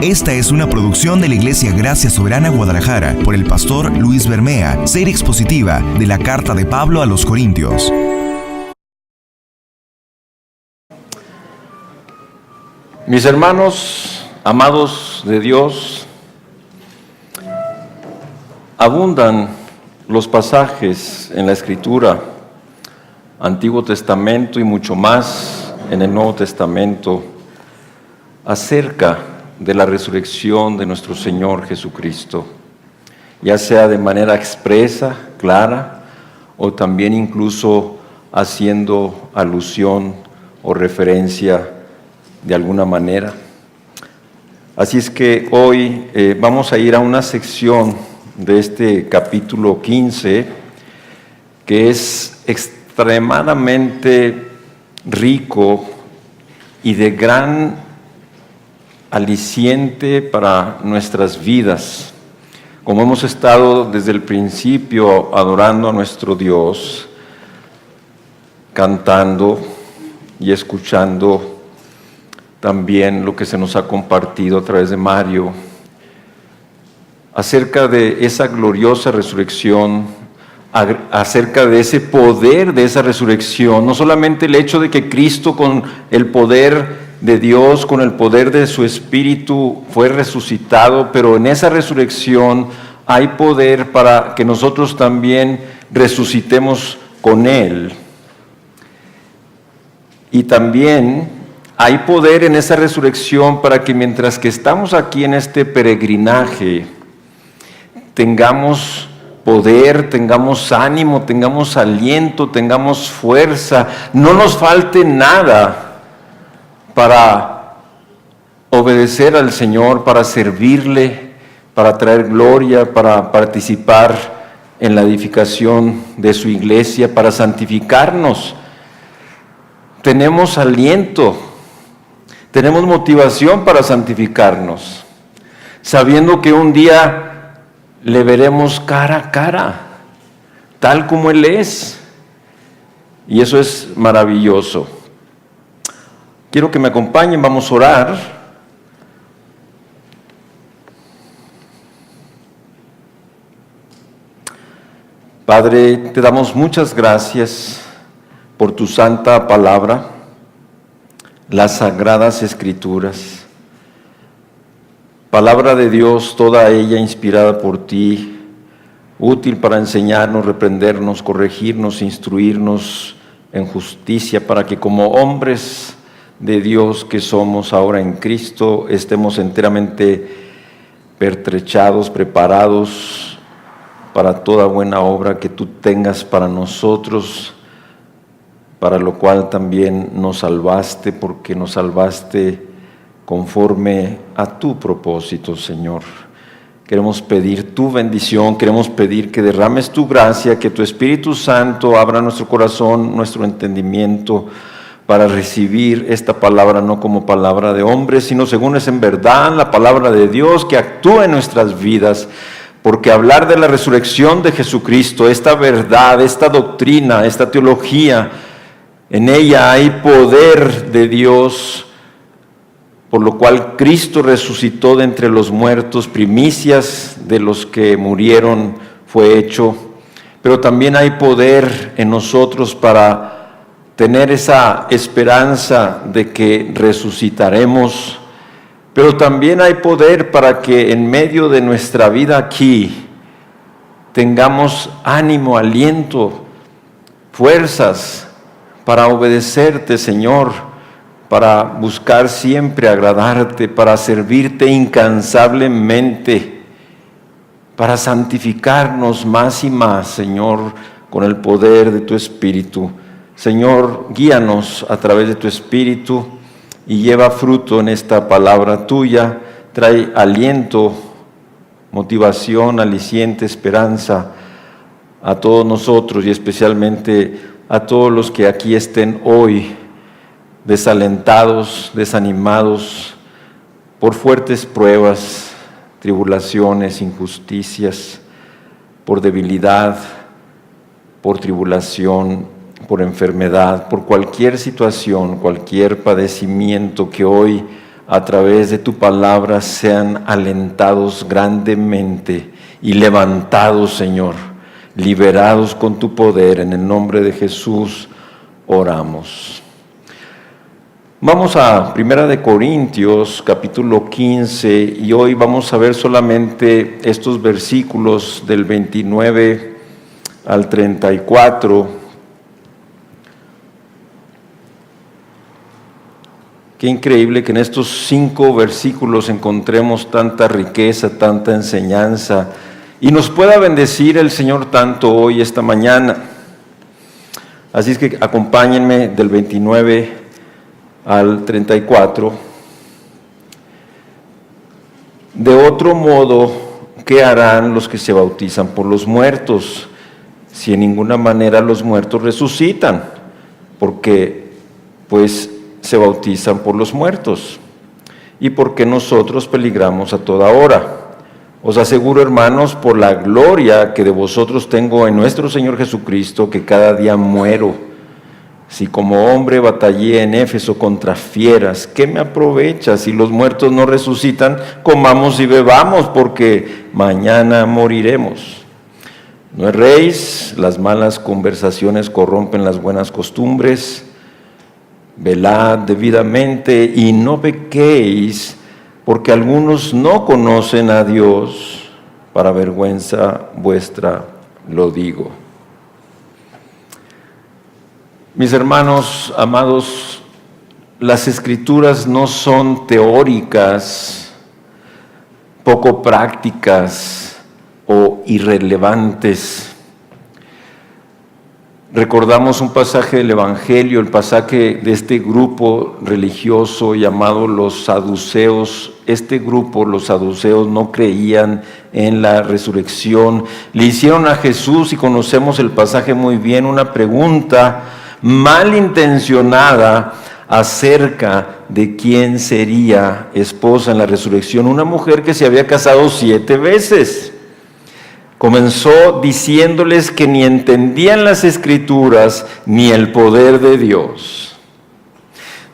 Esta es una producción de la Iglesia Gracia Soberana Guadalajara por el pastor Luis Bermea, serie expositiva de la Carta de Pablo a los Corintios. Mis hermanos, amados de Dios, abundan los pasajes en la Escritura, Antiguo Testamento y mucho más en el Nuevo Testamento, acerca de la resurrección de nuestro Señor Jesucristo, ya sea de manera expresa, clara, o también incluso haciendo alusión o referencia de alguna manera. Así es que hoy vamos a ir a una sección de este capítulo 15 que es extremadamente rico y de gran aliciente para nuestras vidas. Como hemos estado desde el principio adorando a nuestro Dios, cantando y escuchando también lo que se nos ha compartido a través de Mario, acerca de esa gloriosa resurrección, acerca de ese poder de esa resurrección, no solamente el hecho de que Cristo con el poder de Dios, con el poder de su Espíritu fue resucitado, pero en esa resurrección hay poder para que nosotros también resucitemos con Él. Y también hay poder en esa resurrección para que mientras que estamos aquí en este peregrinaje, tengamos poder, tengamos ánimo, tengamos aliento, tengamos fuerza, no nos falte nada para obedecer al Señor, para servirle, para traer gloria, para participar en la edificación de su iglesia, para santificarnos. Tenemos aliento, tenemos motivación para santificarnos, sabiendo que un día le veremos cara a cara, tal como Él es. Y eso es maravilloso. Quiero que me acompañen, vamos a orar. Padre, te damos muchas gracias por tu santa palabra, las sagradas Escrituras. Palabra de Dios, toda ella inspirada por ti, útil para enseñarnos, reprendernos, corregirnos, instruirnos en justicia, para que como hombres de Dios que somos ahora en Cristo, estemos enteramente pertrechados, preparados para toda buena obra que tú tengas para nosotros, para lo cual también nos salvaste, porque nos salvaste conforme a tu propósito, Señor. Queremos pedir tu bendición, queremos pedir que derrames tu gracia, que tu Espíritu Santo abra nuestro corazón, nuestro entendimiento, para recibir esta palabra no como palabra de hombres, sino según es en verdad la palabra de Dios que actúa en nuestras vidas, porque hablar de la resurrección de Jesucristo, esta verdad, esta doctrina, esta teología, en ella hay poder de Dios, por lo cual Cristo resucitó de entre los muertos, primicias de los que murieron fue hecho, pero también hay poder en nosotros para tener esa esperanza de que resucitaremos, pero también hay poder para que en medio de nuestra vida aquí tengamos ánimo, aliento, fuerzas para obedecerte, Señor, para buscar siempre agradarte, para servirte incansablemente, para santificarnos más y más, Señor, con el poder de tu Espíritu. Señor, guíanos a través de tu Espíritu y lleva fruto en esta palabra tuya. Trae aliento, motivación, aliciente, esperanza a todos nosotros y especialmente a todos los que aquí estén hoy desalentados, desanimados por fuertes pruebas, tribulaciones, injusticias, por debilidad, por tribulación, por enfermedad, por cualquier situación, cualquier padecimiento que hoy a través de tu palabra sean alentados grandemente y levantados, Señor, liberados con tu poder. En el nombre de Jesús oramos. Vamos a 1 Corintios capítulo 15 y hoy vamos a ver solamente estos versículos del 29 al 34. Qué increíble que en estos 5 versículos encontremos tanta riqueza, tanta enseñanza, y nos pueda bendecir el Señor tanto hoy, esta mañana. Así es que acompáñenme del 29 al 34. De otro modo, ¿qué harán los que se bautizan por los muertos? Si en ninguna manera los muertos resucitan, porque pues se bautizan por los muertos, y porque nosotros peligramos a toda hora. Os aseguro, hermanos, por la gloria que de vosotros tengo en nuestro Señor Jesucristo, que cada día muero. Si como hombre batallé en Éfeso contra fieras, ¿qué me aprovecha? Si los muertos no resucitan, comamos y bebamos, porque mañana moriremos. No erréis, las malas conversaciones corrompen las buenas costumbres. Velad debidamente y no pequéis, porque algunos no conocen a Dios. Para vergüenza vuestra lo digo. Mis hermanos amados, las Escrituras no son teóricas, poco prácticas o irrelevantes. Recordamos un pasaje del Evangelio, el pasaje de este grupo religioso llamado los saduceos. Este grupo, los saduceos, no creían en la resurrección. Le hicieron a Jesús, y conocemos el pasaje muy bien, una pregunta malintencionada acerca de quién sería esposa en la resurrección. Una mujer que se había casado 7 veces. Comenzó diciéndoles que ni entendían las Escrituras ni el poder de Dios.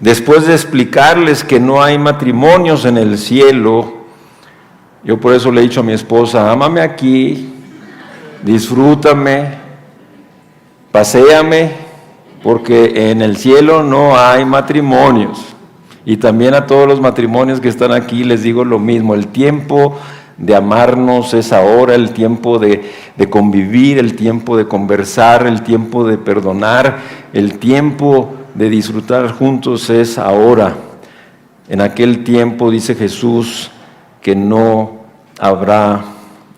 Después de explicarles que no hay matrimonios en el cielo, yo por eso le he dicho a mi esposa: ámame aquí, disfrútame, paséame, porque en el cielo no hay matrimonios. Y también a todos los matrimonios que están aquí les digo lo mismo: el tiempo de amarnos es ahora, el tiempo de convivir, el tiempo de conversar, el tiempo de perdonar, el tiempo de disfrutar juntos es ahora. En aquel tiempo, dice Jesús, que no habrá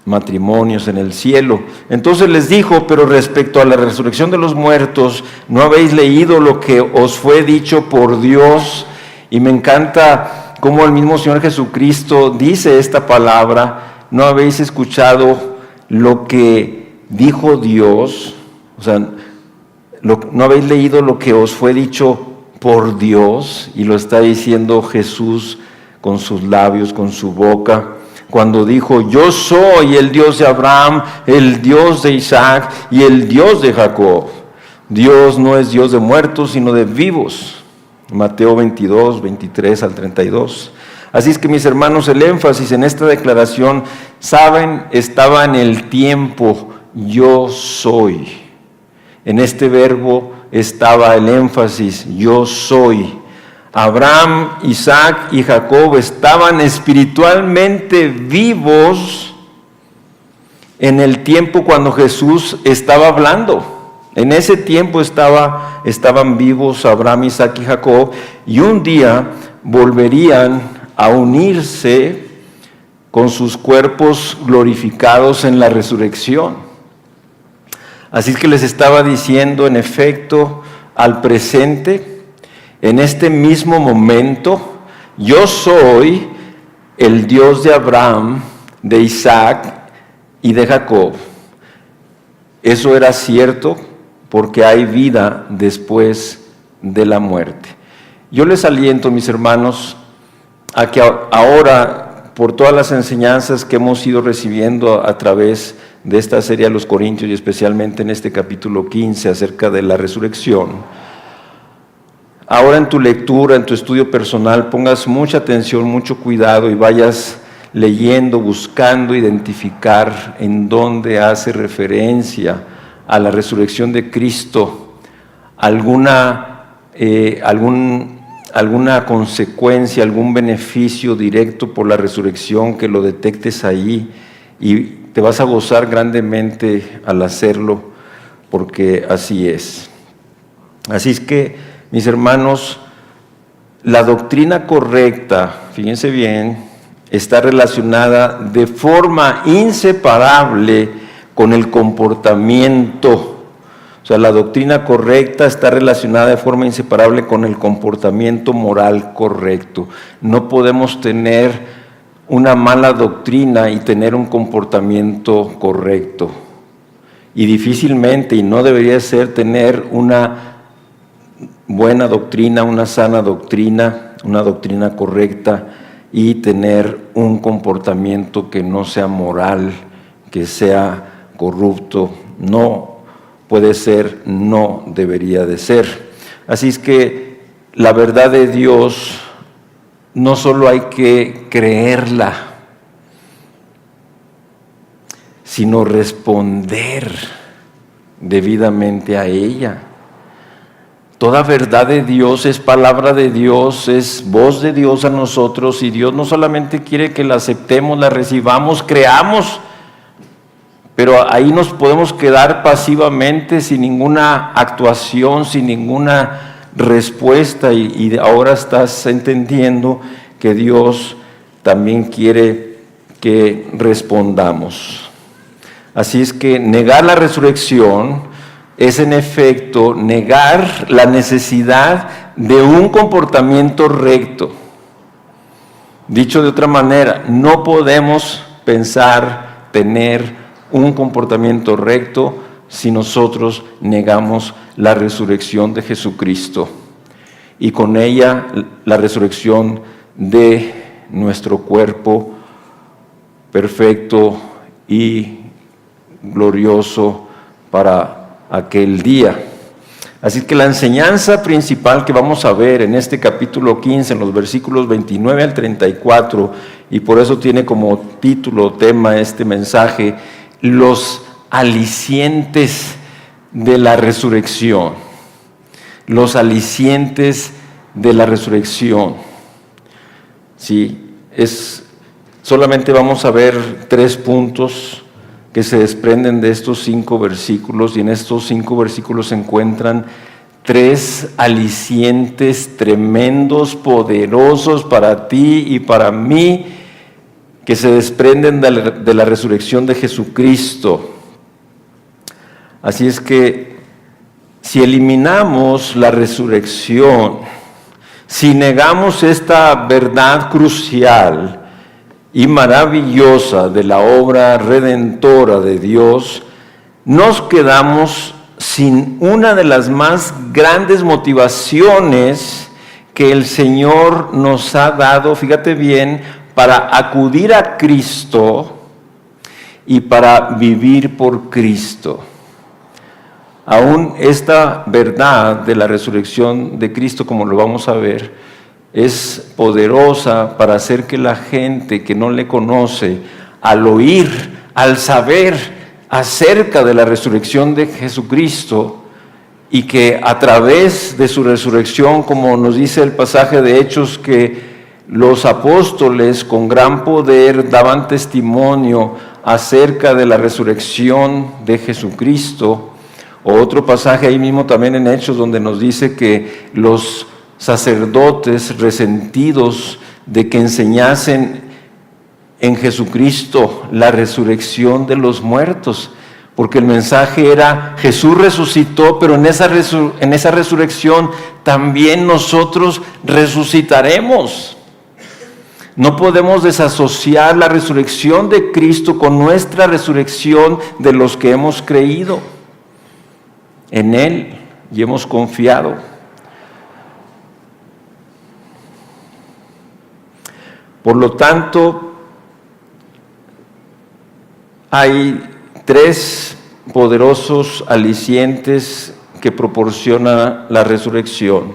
matrimonios en el cielo. Entonces les dijo: pero respecto a la resurrección de los muertos, ¿no habéis leído lo que os fue dicho por Dios? Y me encanta como el mismo Señor Jesucristo dice esta palabra: ¿no habéis escuchado lo que dijo Dios? O sea, ¿no habéis leído lo que os fue dicho por Dios? Y lo está diciendo Jesús con sus labios, con su boca, cuando dijo: yo soy el Dios de Abraham, el Dios de Isaac y el Dios de Jacob. Dios no es Dios de muertos, sino de vivos. Mateo 22, 23 al 32. Así es que, mis hermanos, el énfasis en esta declaración, ¿saben? Estaba en el tiempo yo soy. En este verbo estaba el énfasis yo soy. Abraham, Isaac y Jacob estaban espiritualmente vivos en el tiempo cuando Jesús estaba hablando. En ese tiempo estaban vivos Abraham, Isaac y Jacob, y un día volverían a unirse con sus cuerpos glorificados en la resurrección. Así es que les estaba diciendo, en efecto, al presente, en este mismo momento, yo soy el Dios de Abraham, de Isaac y de Jacob. Eso era cierto, porque hay vida después de la muerte. Yo les aliento, mis hermanos, a que ahora, por todas las enseñanzas que hemos ido recibiendo a través de esta serie a los Corintios, y especialmente en este capítulo 15 acerca de la resurrección, ahora en tu lectura, en tu estudio personal, pongas mucha atención, mucho cuidado y vayas leyendo, buscando identificar en dónde hace referencia a la resurrección de Cristo alguna consecuencia, algún beneficio directo por la resurrección, que lo detectes ahí, y te vas a gozar grandemente al hacerlo, porque así es. Así es que, mis hermanos, la doctrina correcta, fíjense bien, está relacionada de forma inseparable con el comportamiento. O sea, la doctrina correcta está relacionada de forma inseparable con el comportamiento moral correcto. No podemos tener una mala doctrina y tener un comportamiento correcto. Y difícilmente, y no debería ser, tener una buena doctrina, una sana doctrina, una doctrina correcta, y tener un comportamiento que no sea moral, que sea corrupto. No puede ser, no debería de ser. Así es que la verdad de Dios no solo hay que creerla, sino responder debidamente a ella. Toda verdad de Dios es palabra de Dios, es voz de Dios a nosotros, y Dios no solamente quiere que la aceptemos, la recibamos, creamos, pero ahí nos podemos quedar pasivamente sin ninguna actuación, sin ninguna respuesta, y ahora estás entendiendo que Dios también quiere que respondamos. Así es que negar la resurrección es en efecto negar la necesidad de un comportamiento recto. Dicho de otra manera, no podemos pensar tener un comportamiento recto si nosotros negamos la resurrección de Jesucristo, y con ella la resurrección de nuestro cuerpo perfecto y glorioso para aquel día. Así que la enseñanza principal que vamos a ver en este capítulo 15, en los versículos 29 al 34, y por eso tiene como título, tema este mensaje, los alicientes de la resurrección. Los alicientes de la resurrección. Sí, solamente vamos a ver 3 puntos que se desprenden de estos 5 versículos, y en estos 5 versículos se encuentran 3 alicientes tremendos, poderosos para ti y para mí, que se desprenden de la resurrección de Jesucristo. Así es que si eliminamos la resurrección, si negamos esta verdad crucial y maravillosa de la obra redentora de Dios, nos quedamos sin una de las más grandes motivaciones que el Señor nos ha dado, fíjate bien, para acudir a Cristo y para vivir por Cristo. Aún esta verdad de la resurrección de Cristo, como lo vamos a ver, es poderosa para hacer que la gente que no le conoce, al oír, al saber acerca de la resurrección de Jesucristo, y que a través de su resurrección, como nos dice el pasaje de Hechos, que los apóstoles con gran poder daban testimonio acerca de la resurrección de Jesucristo. O otro pasaje ahí mismo también en Hechos, donde nos dice que los sacerdotes, resentidos de que enseñasen en Jesucristo la resurrección de los muertos, porque el mensaje era: Jesús resucitó, pero en esa resurrección también nosotros resucitaremos. No podemos desasociar la resurrección de Cristo con nuestra resurrección de los que hemos creído en Él y hemos confiado. Por lo tanto, hay 3 poderosos alicientes que proporciona la resurrección.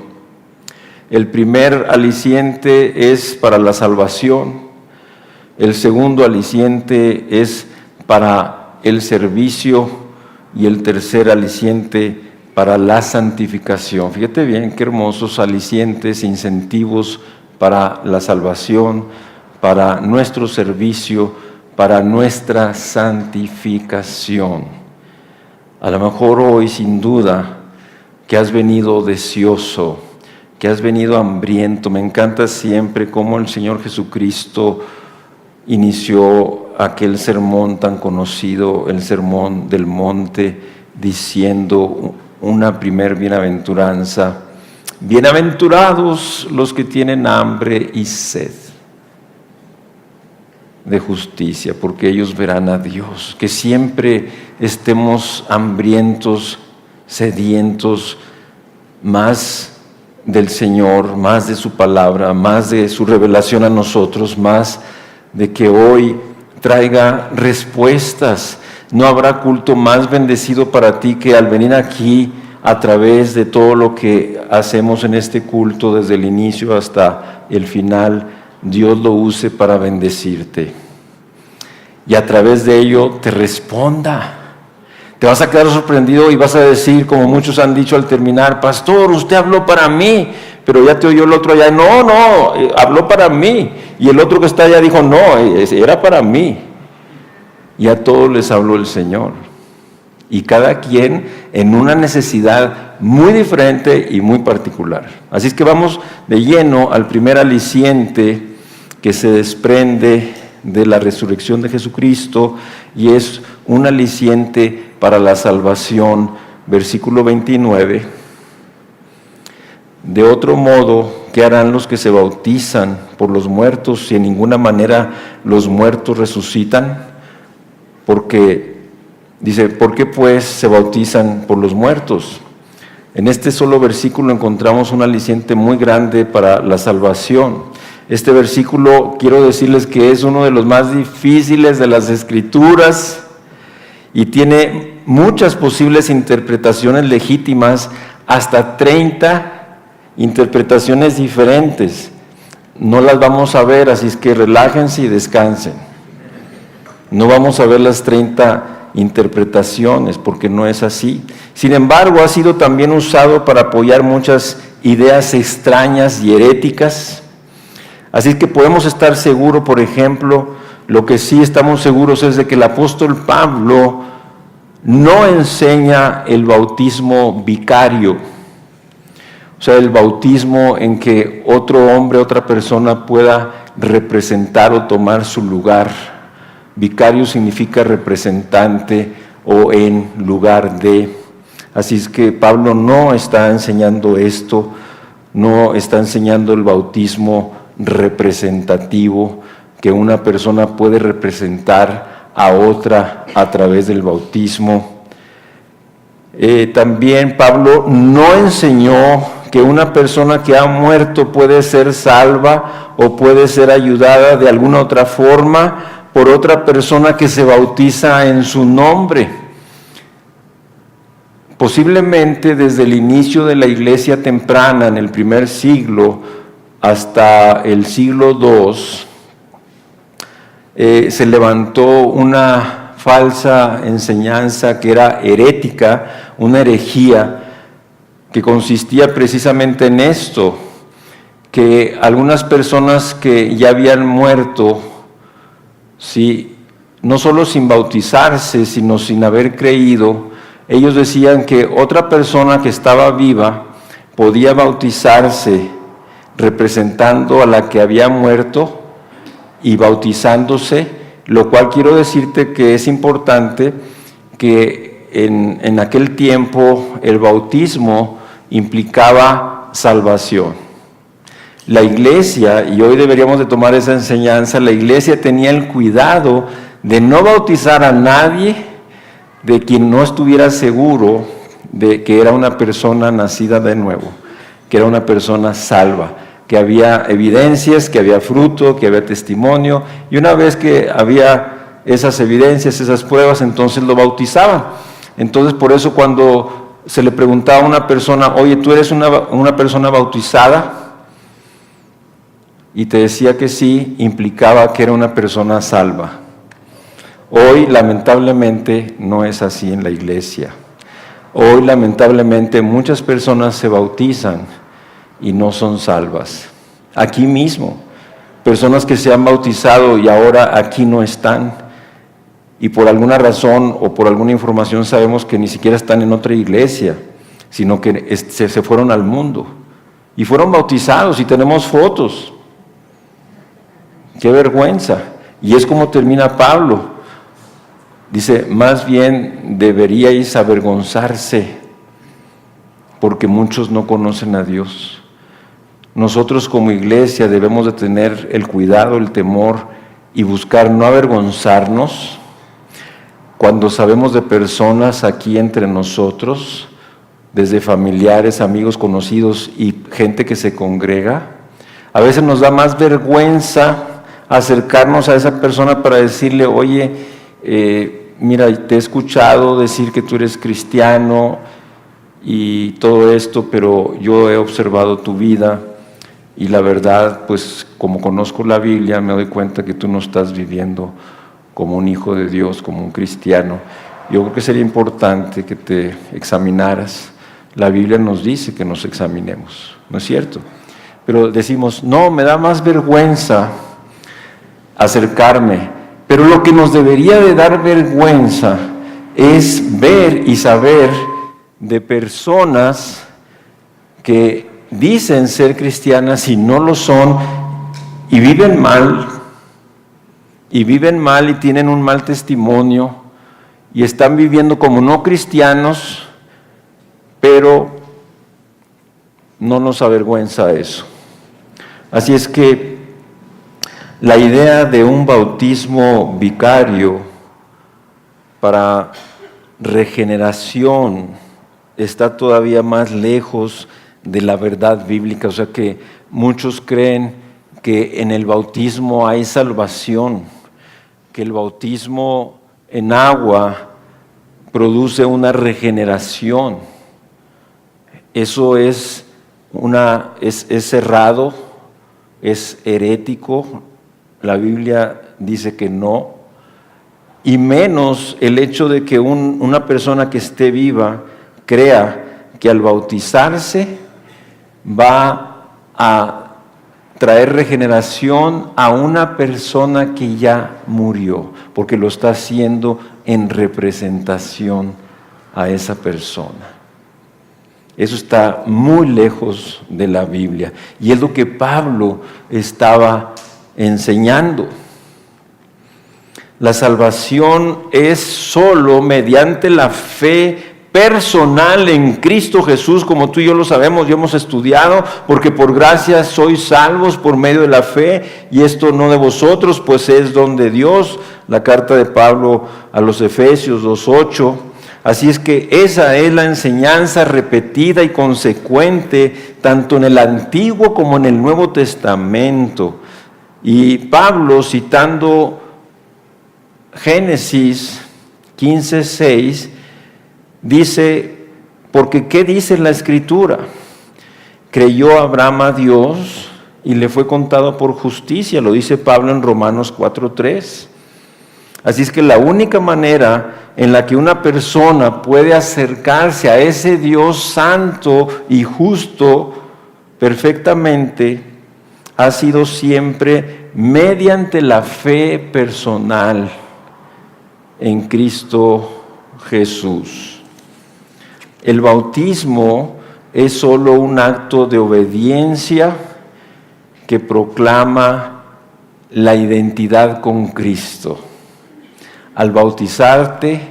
El primer aliciente es para la salvación, el segundo aliciente es para el servicio y el tercer aliciente para la santificación. Fíjate bien qué hermosos alicientes, incentivos para la salvación, para nuestro servicio, para nuestra santificación. A lo mejor hoy, sin duda, que has venido deseoso, que has venido hambriento. Me encanta siempre cómo el Señor Jesucristo inició aquel sermón tan conocido, el Sermón del Monte, diciendo una primer bienaventuranza: bienaventurados los que tienen hambre y sed de justicia, porque ellos verán a Dios. Que siempre estemos hambrientos, sedientos, más del Señor, más de su palabra, más de su revelación a nosotros, más de que hoy traiga respuestas. No habrá culto más bendecido para ti que al venir aquí, a través de todo lo que hacemos en este culto, desde el inicio hasta el final, Dios lo use para bendecirte. Y a través de ello te responda. Te vas a quedar sorprendido y vas a decir, como muchos han dicho al terminar: pastor, usted habló para mí, pero ya te oyó el otro allá. No, habló para mí. Y el otro que está allá dijo: no, era para mí. Y a todos les habló el Señor. Y cada quien en una necesidad muy diferente y muy particular. Así es que vamos de lleno al primer aliciente que se desprende de la resurrección de Jesucristo, y es un aliciente para la salvación. Versículo 29. De otro modo, ¿qué harán los que se bautizan por los muertos si en ninguna manera los muertos resucitan? Porque, dice, ¿por qué pues se bautizan por los muertos? En este solo versículo encontramos un aliciente muy grande para la salvación. Este versículo, quiero decirles que es uno de los más difíciles de las Escrituras y tiene muchas posibles interpretaciones legítimas, hasta 30 interpretaciones diferentes. No las vamos a ver, así es que relájense y descansen. No vamos a ver las 30 interpretaciones porque no es así. Sin embargo, ha sido también usado para apoyar muchas ideas extrañas y heréticas. Así es que podemos estar seguros, por ejemplo, lo que sí estamos seguros es de que el apóstol Pablo no enseña el bautismo vicario. O sea, el bautismo en que otro hombre, otra persona pueda representar o tomar su lugar. Vicario significa representante o en lugar de. Así es que Pablo no está enseñando esto, no está enseñando el bautismo representativo, que una persona puede representar a otra a través del bautismo. También Pablo no enseñó que una persona que ha muerto puede ser salva o puede ser ayudada de alguna otra forma por otra persona que se bautiza en su nombre. Posiblemente desde el inicio de la iglesia temprana, en el primer siglo hasta el siglo II, se levantó una falsa enseñanza que era herética, una herejía, que consistía precisamente en esto, que algunas personas que ya habían muerto, sí, no solo sin bautizarse, sino sin haber creído, ellos decían que otra persona que estaba viva podía bautizarse representando a la que había muerto y bautizándose, lo cual quiero decirte que es importante que en aquel tiempo el bautismo implicaba salvación. La iglesia, y hoy deberíamos de tomar esa enseñanza, la iglesia tenía el cuidado de no bautizar a nadie de quien no estuviera seguro de que era una persona nacida de nuevo, que era una persona salva, que había evidencias, que había fruto, que había testimonio, y una vez que había esas evidencias, esas pruebas, entonces lo bautizaban. Entonces, por eso cuando se le preguntaba a una persona: oye, ¿tú eres una persona bautizada? y te decía que sí, implicaba que era una persona salva. Hoy, lamentablemente, no es así en la iglesia. Hoy, lamentablemente, muchas personas se bautizan y no son salvas. Aquí mismo, personas que se han bautizado y ahora aquí no están. Y por alguna razón o por alguna información sabemos que ni siquiera están en otra iglesia, sino que se fueron al mundo. Y fueron bautizados y tenemos fotos. ¡Qué vergüenza! Y es como termina Pablo. Dice, más bien deberíais avergonzarse, porque muchos no conocen a Dios. Nosotros como iglesia debemos de tener el cuidado, el temor y buscar no avergonzarnos cuando sabemos de personas aquí entre nosotros, desde familiares, amigos, conocidos y gente que se congrega. A veces nos da más vergüenza acercarnos a esa persona para decirle, oye, mira, te he escuchado decir que tú eres cristiano y todo esto, pero yo he observado tu vida y la verdad, pues como conozco la Biblia, me doy cuenta que tú no estás viviendo como un hijo de Dios, como un cristiano. Yo creo que sería importante que te examinaras. La Biblia nos dice que nos examinemos, ¿no es cierto? Pero decimos, no, me da más vergüenza acercarme, pero lo que nos debería de dar vergüenza es ver y saber de personas que dicen ser cristianas y no lo son, y viven mal y tienen un mal testimonio, y están viviendo como no cristianos, pero no nos avergüenza eso. Así es que la idea de un bautismo vicario para regeneración está todavía más lejos de la verdad bíblica. O sea que muchos creen que en el bautismo hay salvación, que el bautismo en agua produce una regeneración. Eso es cerrado, es herético. La Biblia dice que no, y menos el hecho de que una persona que esté viva crea que al bautizarse va a traer regeneración a una persona que ya murió, porque lo está haciendo en representación a esa persona. Eso está muy lejos de la Biblia, y es lo que Pablo estaba enseñando. La salvación es solo mediante la fe personal en Cristo Jesús, como tú y yo lo sabemos, ya hemos estudiado, porque por gracia sois salvos por medio de la fe, y esto no de vosotros, pues es don de Dios. La carta de Pablo a los Efesios 2:8. Así es que esa es la enseñanza repetida y consecuente tanto en el Antiguo como en el Nuevo Testamento. Y Pablo, citando Génesis 15:6, dice, porque ¿qué dice la Escritura? Creyó Abraham a Dios y le fue contado por justicia, lo dice Pablo en Romanos 4:3. Así es que la única manera en la que una persona puede acercarse a ese Dios santo y justo perfectamente ha sido siempre mediante la fe personal en Cristo Jesús. El bautismo es solo un acto de obediencia que proclama la identidad con Cristo. Al bautizarte,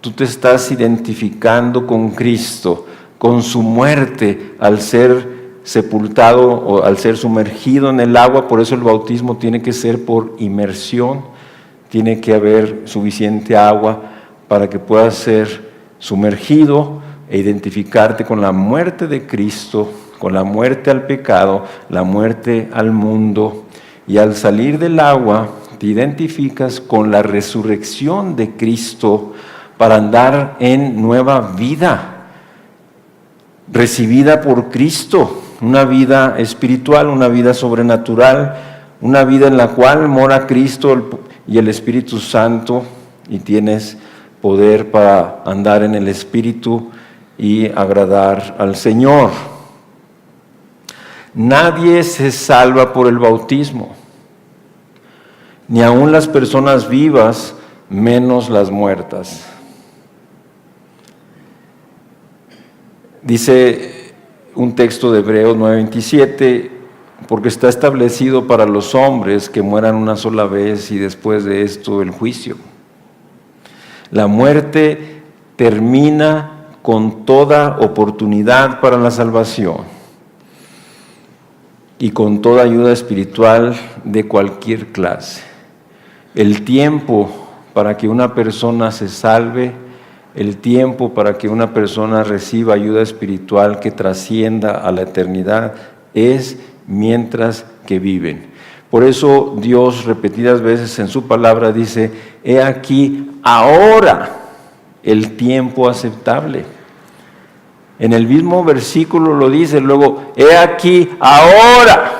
tú te estás identificando con Cristo, con su muerte al ser sepultado o al ser sumergido en el agua. Por eso el bautismo tiene que ser por inmersión, tiene que haber suficiente agua para que puedas ser sumergido e identificarte con la muerte de Cristo, con la muerte al pecado, la muerte al mundo, y al salir del agua te identificas con la resurrección de Cristo para andar en nueva vida, recibida por Cristo. una vida espiritual, una vida sobrenatural, una vida en la cual mora Cristo y el Espíritu Santo, y tienes poder para andar en el Espíritu y agradar al Señor. Nadie se salva por el bautismo, ni aun las personas vivas, menos las muertas. Dice un texto de Hebreos 9:27, porque está establecido para los hombres que mueran una sola vez y después de esto el juicio. La muerte termina con toda oportunidad para la salvación y con toda ayuda espiritual de cualquier clase. El tiempo para que una persona se salve, el tiempo para que una persona reciba ayuda espiritual que trascienda a la eternidad es mientras que viven. Por eso Dios repetidas veces en su palabra dice: he aquí ahora el tiempo aceptable. En el mismo versículo lo dice luego: he aquí ahora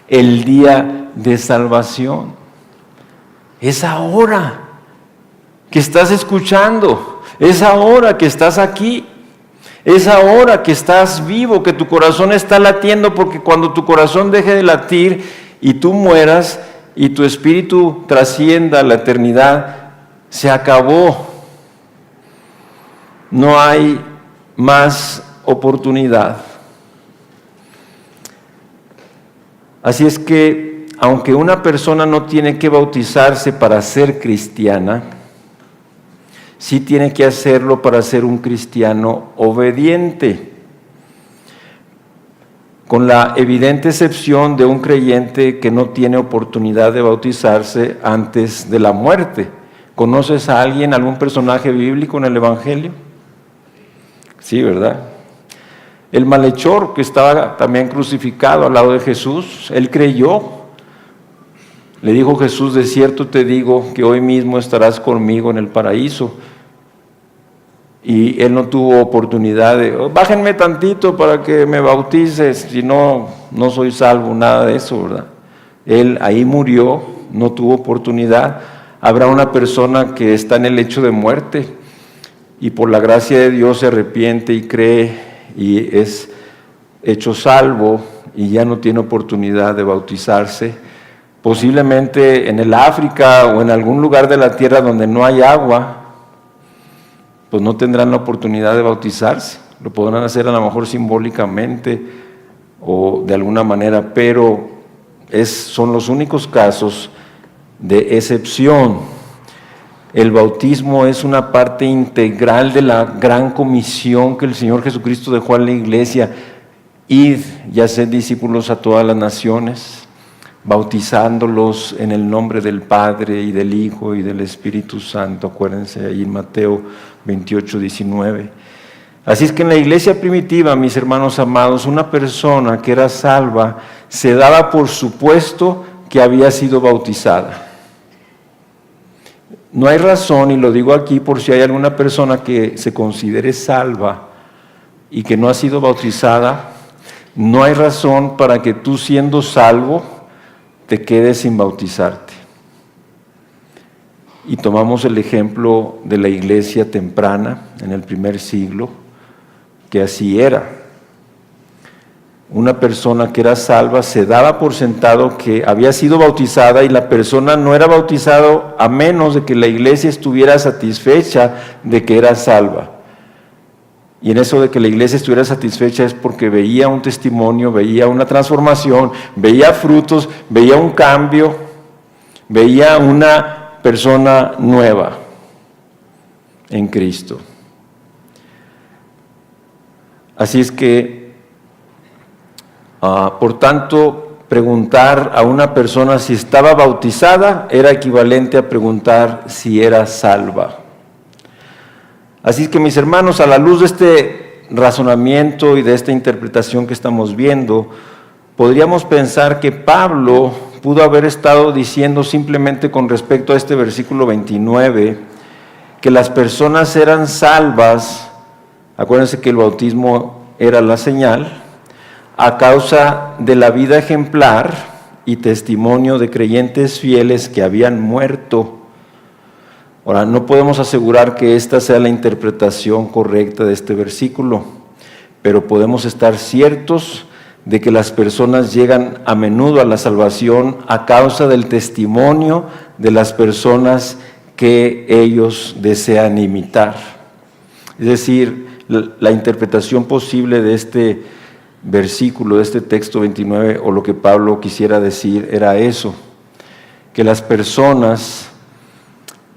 el día de salvación. Es ahora que estás escuchando, es ahora que estás aquí, es ahora que estás vivo, que tu corazón está latiendo, porque cuando tu corazón deje de latir y tú mueras y tu espíritu trascienda la eternidad, se acabó. No hay más oportunidad. Así es que, aunque una persona no tiene que bautizarse para ser cristiana, sí tiene que hacerlo para ser un cristiano obediente, con la evidente excepción de un creyente que no tiene oportunidad de bautizarse antes de la muerte. ¿Conoces a alguien, algún personaje bíblico en el Evangelio? Sí, ¿verdad? El malhechor que estaba también crucificado al lado de Jesús, él creyó. Le dijo Jesús: de cierto te digo que hoy mismo estarás conmigo en el paraíso. Y él no tuvo oportunidad de: bájenme tantito para que me bautices, si no, no soy salvo, nada de eso, ¿verdad? Él ahí murió, no tuvo oportunidad. Habrá una persona que está en el lecho de muerte y por la gracia de Dios se arrepiente y cree y es hecho salvo y ya no tiene oportunidad de bautizarse. Posiblemente en el África o en algún lugar de la tierra donde no hay agua, pues no tendrán la oportunidad de bautizarse. Lo podrán hacer a lo mejor simbólicamente o de alguna manera, pero son los únicos casos de excepción. El bautismo es una parte integral de la gran comisión que el Señor Jesucristo dejó a la iglesia: id y haced discípulos a todas las naciones, bautizándolos en el nombre del Padre y del Hijo y del Espíritu Santo. Acuérdense ahí en Mateo 28:19. Así es que en la iglesia primitiva, mis hermanos amados, una persona que era salva se daba por supuesto que había sido bautizada. No hay razón, y lo digo aquí por si hay alguna persona que se considere salva y que no ha sido bautizada, no hay razón para que tú, siendo salvo, te quedes sin bautizarte. Y tomamos el ejemplo de la iglesia temprana en el primer siglo, que así era. Una persona que era salva se daba por sentado que había sido bautizada, y la persona no era bautizada a menos de que la iglesia estuviera satisfecha de que era salva. Y en eso de que la iglesia estuviera satisfecha es porque veía un testimonio, veía una transformación, veía frutos, veía un cambio, veía una persona nueva en Cristo. Así es que por tanto, preguntar a una persona si estaba bautizada era equivalente a preguntar si era salva. Así es que, mis hermanos, a la luz de este razonamiento y de esta interpretación que estamos viendo, podríamos pensar que Pablo pudo haber estado diciendo simplemente con respecto a este versículo 29, que las personas eran salvas. Acuérdense que el bautismo era la señal. a causa de la vida ejemplar y testimonio de creyentes fieles que habían muerto. Ahora, no podemos asegurar que esta sea la interpretación correcta de este versículo, pero podemos estar ciertos de que las personas llegan a menudo a la salvación a causa del testimonio de las personas que ellos desean imitar. Es decir, la interpretación posible de este versículo, de este texto 29, o lo que Pablo quisiera decir, era eso, que las personas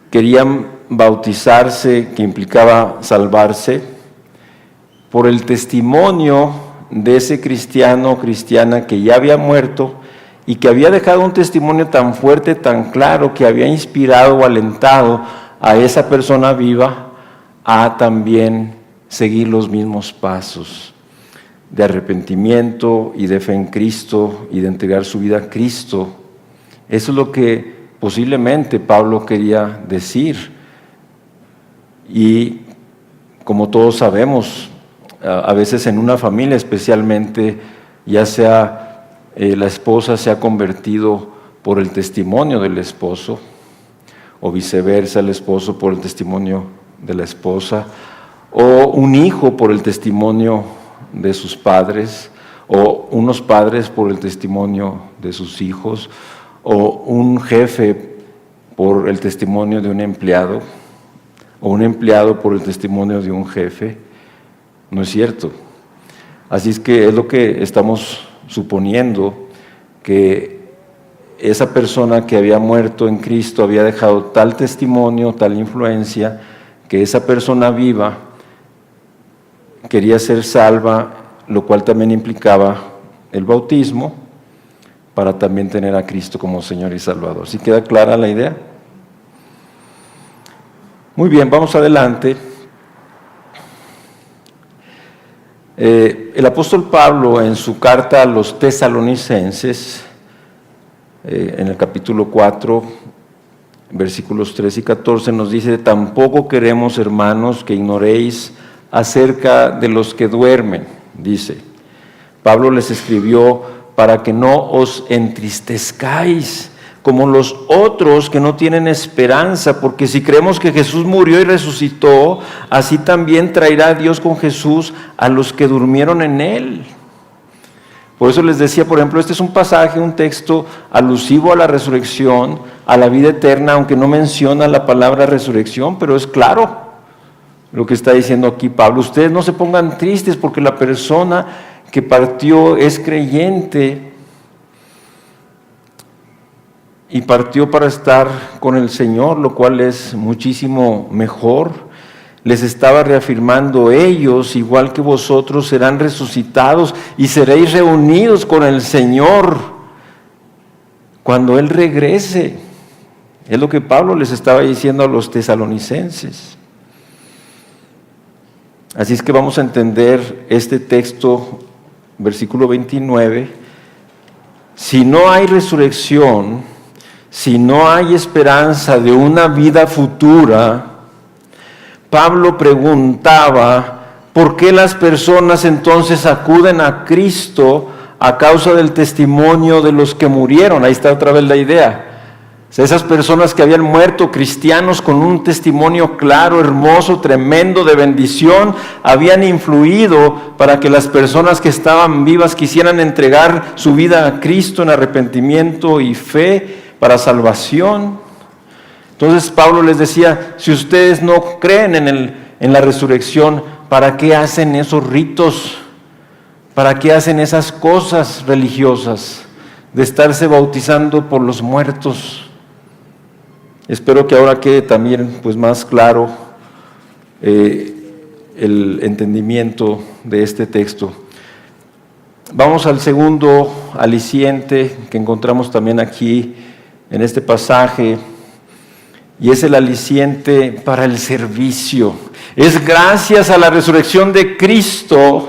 querían bautizarse, que implicaba salvarse, por el testimonio de ese cristiano o cristiana que ya había muerto y que había dejado un testimonio tan fuerte, tan claro, que había inspirado o alentado a esa persona viva a también seguir los mismos pasos de arrepentimiento y de fe en Cristo y de entregar su vida a Cristo. Eso es lo que posiblemente Pablo quería decir. Y como todos sabemos, a veces en una familia especialmente, ya sea la esposa se ha convertido por el testimonio del esposo, o viceversa, el esposo por el testimonio de la esposa, o un hijo por el testimonio de sus padres, o unos padres por el testimonio de sus hijos, o un jefe por el testimonio de un empleado, o un empleado por el testimonio de un jefe. No es cierto. Así es que es lo que estamos suponiendo, que esa persona que había muerto en Cristo había dejado tal testimonio, tal influencia, que esa persona viva quería ser salva, lo cual también implicaba el bautismo, para también tener a Cristo como Señor y Salvador. ¿Sí queda clara la idea? Muy bien, vamos adelante. El apóstol Pablo, en su carta a los tesalonicenses, en el capítulo 4, versículos 13 y 14, nos dice: tampoco queremos, hermanos, que ignoréis acerca de los que duermen. Dice, Pablo les escribió para que no os entristezcáis como los otros que no tienen esperanza, porque si creemos que Jesús murió y resucitó, así también traerá Dios con Jesús a los que durmieron en Él. Por eso les decía, por ejemplo, este es un pasaje, un texto alusivo a la resurrección, a la vida eterna, aunque no menciona la palabra resurrección, pero es claro lo que está diciendo aquí Pablo. Ustedes no se pongan tristes porque la persona que partió es creyente y partió para estar con el Señor, lo cual es muchísimo mejor. Les estaba reafirmando: ellos, igual que vosotros, serán resucitados y seréis reunidos con el Señor cuando Él regrese. Es lo que Pablo les estaba diciendo a los tesalonicenses. Así es que vamos a entender este texto, versículo 29. Si no hay resurrección, si no hay esperanza de una vida futura, Pablo preguntaba: ¿por qué las personas entonces acuden a Cristo a causa del testimonio de los que murieron? Ahí está otra vez la idea. O sea, esas personas que habían muerto, cristianos con un testimonio claro, hermoso, tremendo, de bendición, habían influido para que las personas que estaban vivas quisieran entregar su vida a Cristo en arrepentimiento y fe para salvación. Entonces Pablo les decía: si ustedes no creen en la resurrección, ¿para qué hacen esos ritos? ¿Para qué hacen esas cosas religiosas de estarse bautizando por los muertos? Espero que ahora quede también pues más claro el entendimiento de este texto. Vamos al segundo aliciente que encontramos también aquí en este pasaje, y es el aliciente para el servicio. Es gracias a la resurrección de Cristo,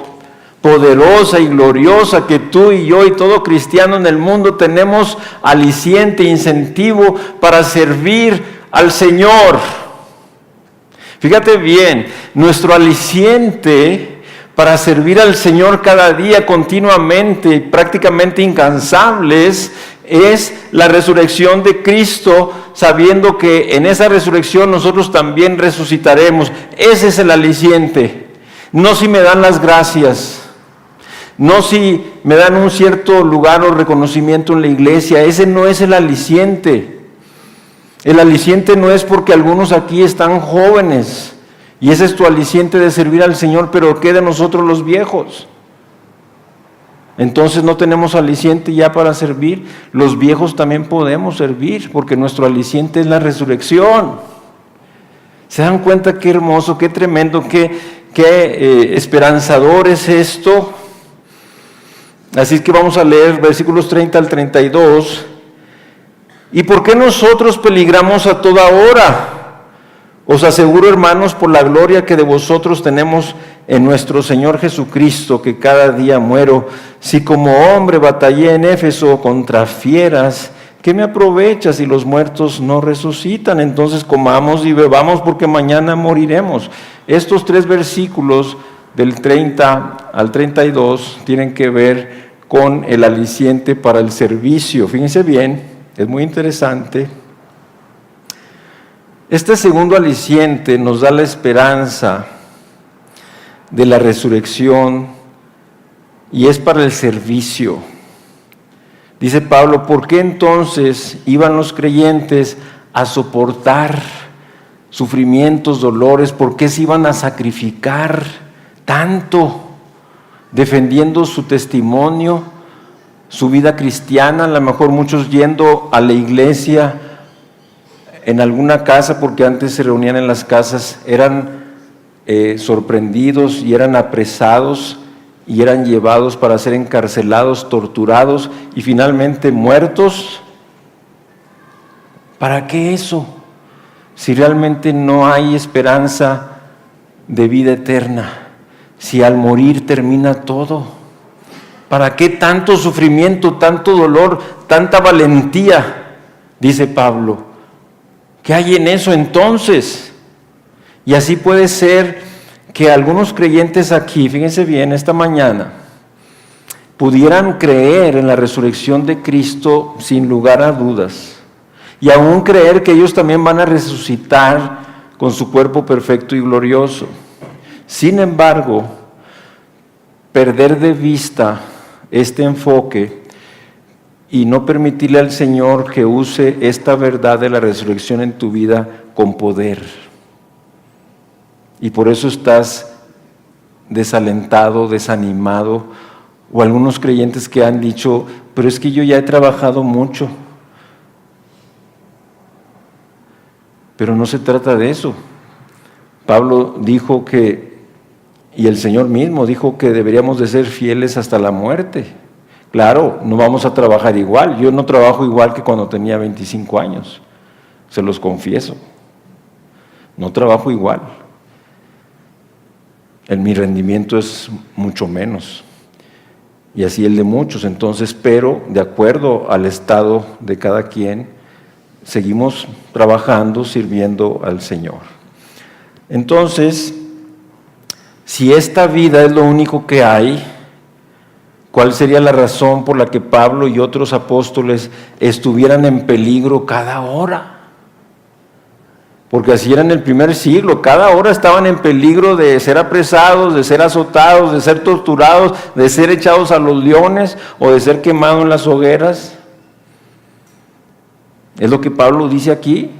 poderosa y gloriosa, que tú y yo y todo cristiano en el mundo tenemos aliciente, incentivo para servir al Señor. Fíjate bien, nuestro aliciente para servir al Señor cada día continuamente, prácticamente incansables, es la resurrección de Cristo, sabiendo que en esa resurrección nosotros también resucitaremos. Ese es el aliciente. No si me dan las gracias, no si me dan un cierto lugar o reconocimiento en la iglesia. Ese no es el aliciente. El aliciente no es porque algunos aquí están jóvenes y ese es tu aliciente de servir al Señor, pero ¿qué de nosotros los viejos? Entonces no tenemos aliciente ya para servir. Los viejos también podemos servir porque nuestro aliciente es la resurrección. ¿Se dan cuenta qué hermoso, qué tremendo, qué esperanzador es esto? Así es que vamos a leer versículos 30 al 32. ¿Y por qué nosotros peligramos a toda hora? Os aseguro, hermanos, por la gloria que de vosotros tenemos en nuestro Señor Jesucristo, que cada día muero. Si como hombre batallé en Éfeso contra fieras, ¿qué me aprovecha si los muertos no resucitan? Entonces comamos y bebamos porque mañana moriremos. Estos 3 versículos del 30 al 32 tienen que ver con el aliciente para el servicio. Fíjense bien, es muy interesante. Este segundo aliciente nos da la esperanza de la resurrección y es para el servicio. Dice Pablo, ¿por qué entonces iban los creyentes a soportar sufrimientos, dolores? ¿Por qué se iban a sacrificar tanto defendiendo su testimonio, su vida cristiana? A lo mejor muchos yendo a la iglesia en alguna casa, porque antes se reunían en las casas, eran sorprendidos y eran apresados y eran llevados para ser encarcelados, torturados y finalmente muertos. ¿Para qué eso? Si realmente no hay esperanza de vida eterna, si al morir termina todo. ¿Para qué tanto sufrimiento, tanto dolor, tanta valentía? Dice Pablo. ¿Qué hay en eso entonces? Y así puede ser que algunos creyentes aquí, fíjense bien, esta mañana, pudieran creer en la resurrección de Cristo sin lugar a dudas, y aún creer que ellos también van a resucitar con su cuerpo perfecto y glorioso. Sin embargo, perder de vista este enfoque y no permitirle al Señor que use esta verdad de la resurrección en tu vida con poder. Y por eso estás desalentado, desanimado, o algunos creyentes que han dicho, pero es que yo ya he trabajado mucho. Pero no se trata de eso. Pablo dijo que, y el Señor mismo dijo que deberíamos de ser fieles hasta la muerte. Claro, no vamos a trabajar igual. Yo no trabajo igual que cuando tenía 25 años, se los confieso. No trabajo igual. Mi rendimiento es mucho menos. Y así el de muchos. Entonces, pero de acuerdo al estado de cada quien, seguimos trabajando, sirviendo al Señor. Entonces, si esta vida es lo único que hay, ¿cuál sería la razón por la que Pablo y otros apóstoles estuvieran en peligro cada hora? Porque así era en el primer siglo, cada hora estaban en peligro de ser apresados, de ser azotados, de ser torturados, de ser echados a los leones o de ser quemados en las hogueras. Es lo que Pablo dice aquí.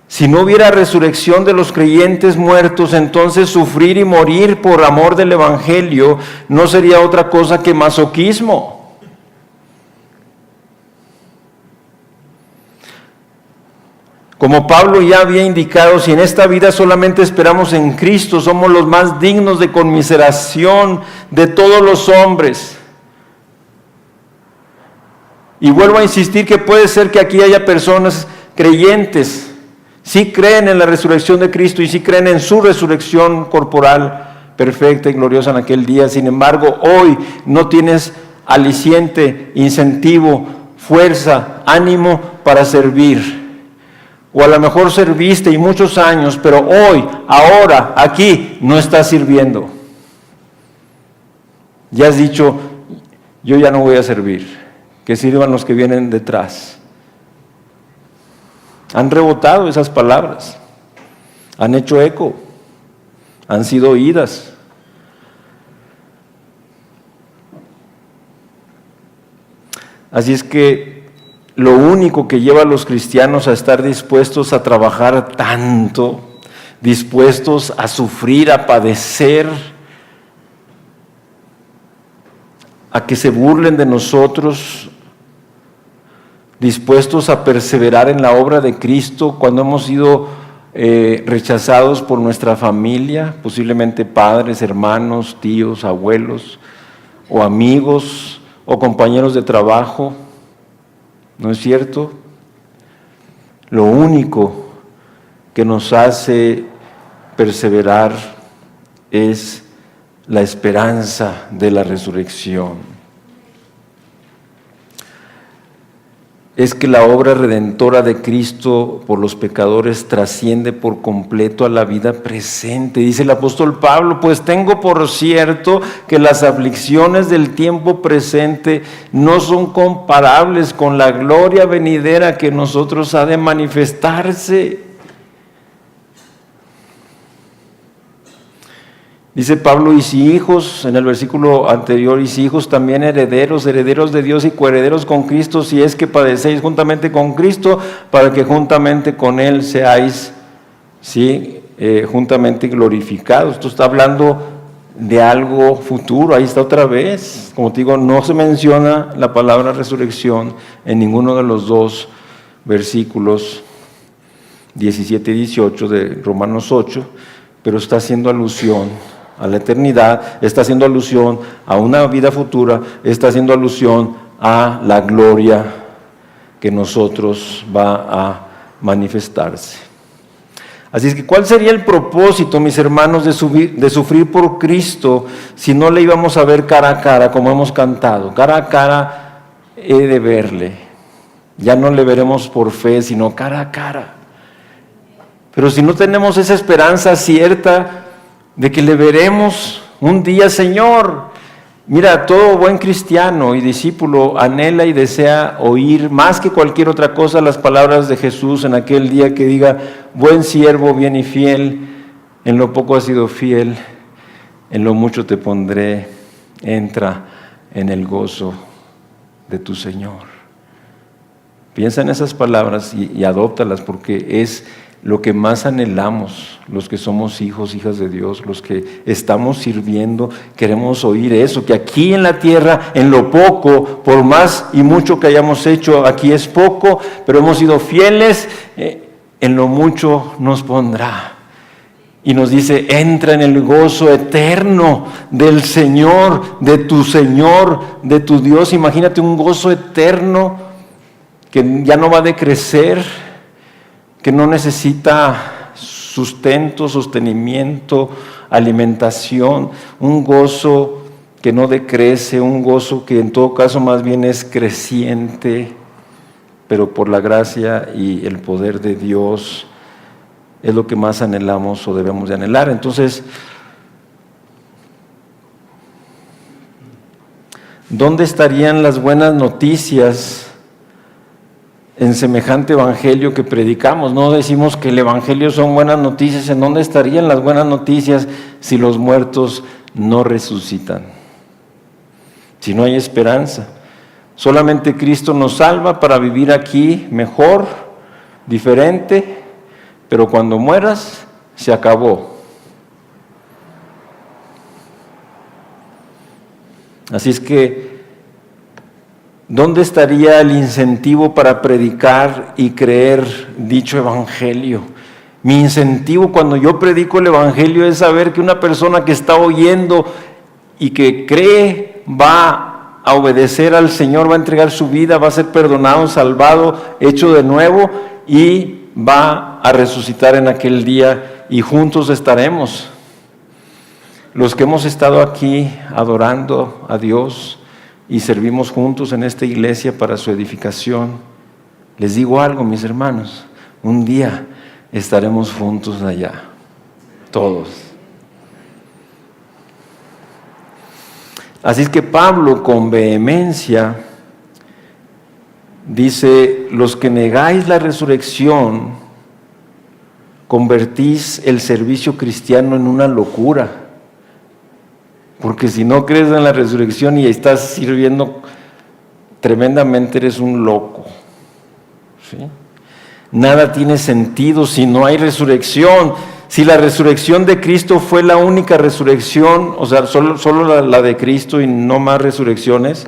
Si no hubiera resurrección de los creyentes muertos, entonces sufrir y morir por amor del Evangelio no sería otra cosa que masoquismo. Como Pablo ya había indicado, si en esta vida solamente esperamos en Cristo, somos los más dignos de conmiseración de todos los hombres. Y vuelvo a insistir que puede ser que aquí haya personas creyentes, sí creen en la resurrección de Cristo y sí creen en su resurrección corporal perfecta y gloriosa en aquel día. Sin embargo, hoy no tienes aliciente, incentivo, fuerza, ánimo para servir. O a lo mejor serviste y muchos años, pero hoy, ahora, aquí, no estás sirviendo. Ya has dicho, yo ya no voy a servir, que sirvan los que vienen detrás. Han rebotado esas palabras, han hecho eco, han sido oídas. Así es que lo único que lleva a los cristianos a estar dispuestos a trabajar tanto, dispuestos a sufrir, a padecer, a que se burlen de nosotros, dispuestos a perseverar en la obra de Cristo cuando hemos sido rechazados por nuestra familia, posiblemente padres, hermanos, tíos, abuelos o amigos o compañeros de trabajo, ¿no es cierto? Lo único que nos hace perseverar es la esperanza de la resurrección. Es que la obra redentora de Cristo por los pecadores trasciende por completo a la vida presente. Dice el apóstol Pablo, pues tengo por cierto que las aflicciones del tiempo presente no son comparables con la gloria venidera que en nosotros ha de manifestarse. Dice Pablo, y si hijos, en el versículo anterior, y si hijos también herederos de Dios y coherederos con Cristo, si es que padecéis juntamente con Cristo, para que juntamente con Él seáis, ¿sí? Juntamente glorificados. Esto está hablando de algo futuro, ahí está otra vez. Como te digo, no se menciona la palabra resurrección en ninguno de los dos versículos 17 y 18 de Romanos 8, pero está haciendo alusión a la eternidad, está haciendo alusión a una vida futura, está haciendo alusión a la gloria que nosotros va a manifestarse. Así es que, ¿cuál sería el propósito, mis hermanos, de sufrir por Cristo si no le íbamos a ver cara a cara, como hemos cantado? Cara a cara he de verle. Ya no le veremos por fe, sino cara a cara. Pero si no tenemos esa esperanza cierta de que le veremos un día, Señor. Mira, todo buen cristiano y discípulo anhela y desea oír más que cualquier otra cosa las palabras de Jesús en aquel día que diga, buen siervo, bien y fiel, en lo poco has sido fiel, en lo mucho te pondré, entra en el gozo de tu Señor. Piensa en esas palabras y adóptalas, porque es lo que más anhelamos, los que somos hijos, hijas de Dios, los que estamos sirviendo, queremos oír eso, que aquí en la tierra, en lo poco, por más y mucho que hayamos hecho, aquí es poco, pero hemos sido fieles, en lo mucho nos pondrá. Y nos dice, entra en el gozo eterno del Señor, de tu Dios. Imagínate un gozo eterno que ya no va a decrecer, que no necesita sustento, sostenimiento, alimentación, un gozo que no decrece, un gozo que en todo caso más bien es creciente, pero por la gracia y el poder de Dios es lo que más anhelamos o debemos de anhelar. Entonces, ¿dónde estarían las buenas noticias en semejante evangelio que predicamos? No decimos que el evangelio son buenas noticias. ¿En dónde estarían las buenas noticias si los muertos no resucitan? Si no hay esperanza. Solamente Cristo nos salva para vivir aquí mejor, diferente, pero cuando mueras se acabó. Así es que, ¿dónde estaría el incentivo para predicar y creer dicho evangelio? Mi incentivo cuando yo predico el evangelio es saber que una persona que está oyendo y que cree va a obedecer al Señor, va a entregar su vida, va a ser perdonado, salvado, hecho de nuevo y va a resucitar en aquel día y juntos estaremos. Los que hemos estado aquí adorando a Dios y servimos juntos en esta iglesia para su edificación, les digo algo, mis hermanos, un día estaremos juntos allá, todos. Así es que Pablo con vehemencia dice: los que negáis la resurrección, convertís el servicio cristiano en una locura. Porque si no crees en la resurrección y estás sirviendo tremendamente, eres un loco. ¿Sí? Nada tiene sentido si no hay resurrección. Si la resurrección de Cristo fue la única resurrección, o sea, solo la de Cristo y no más resurrecciones,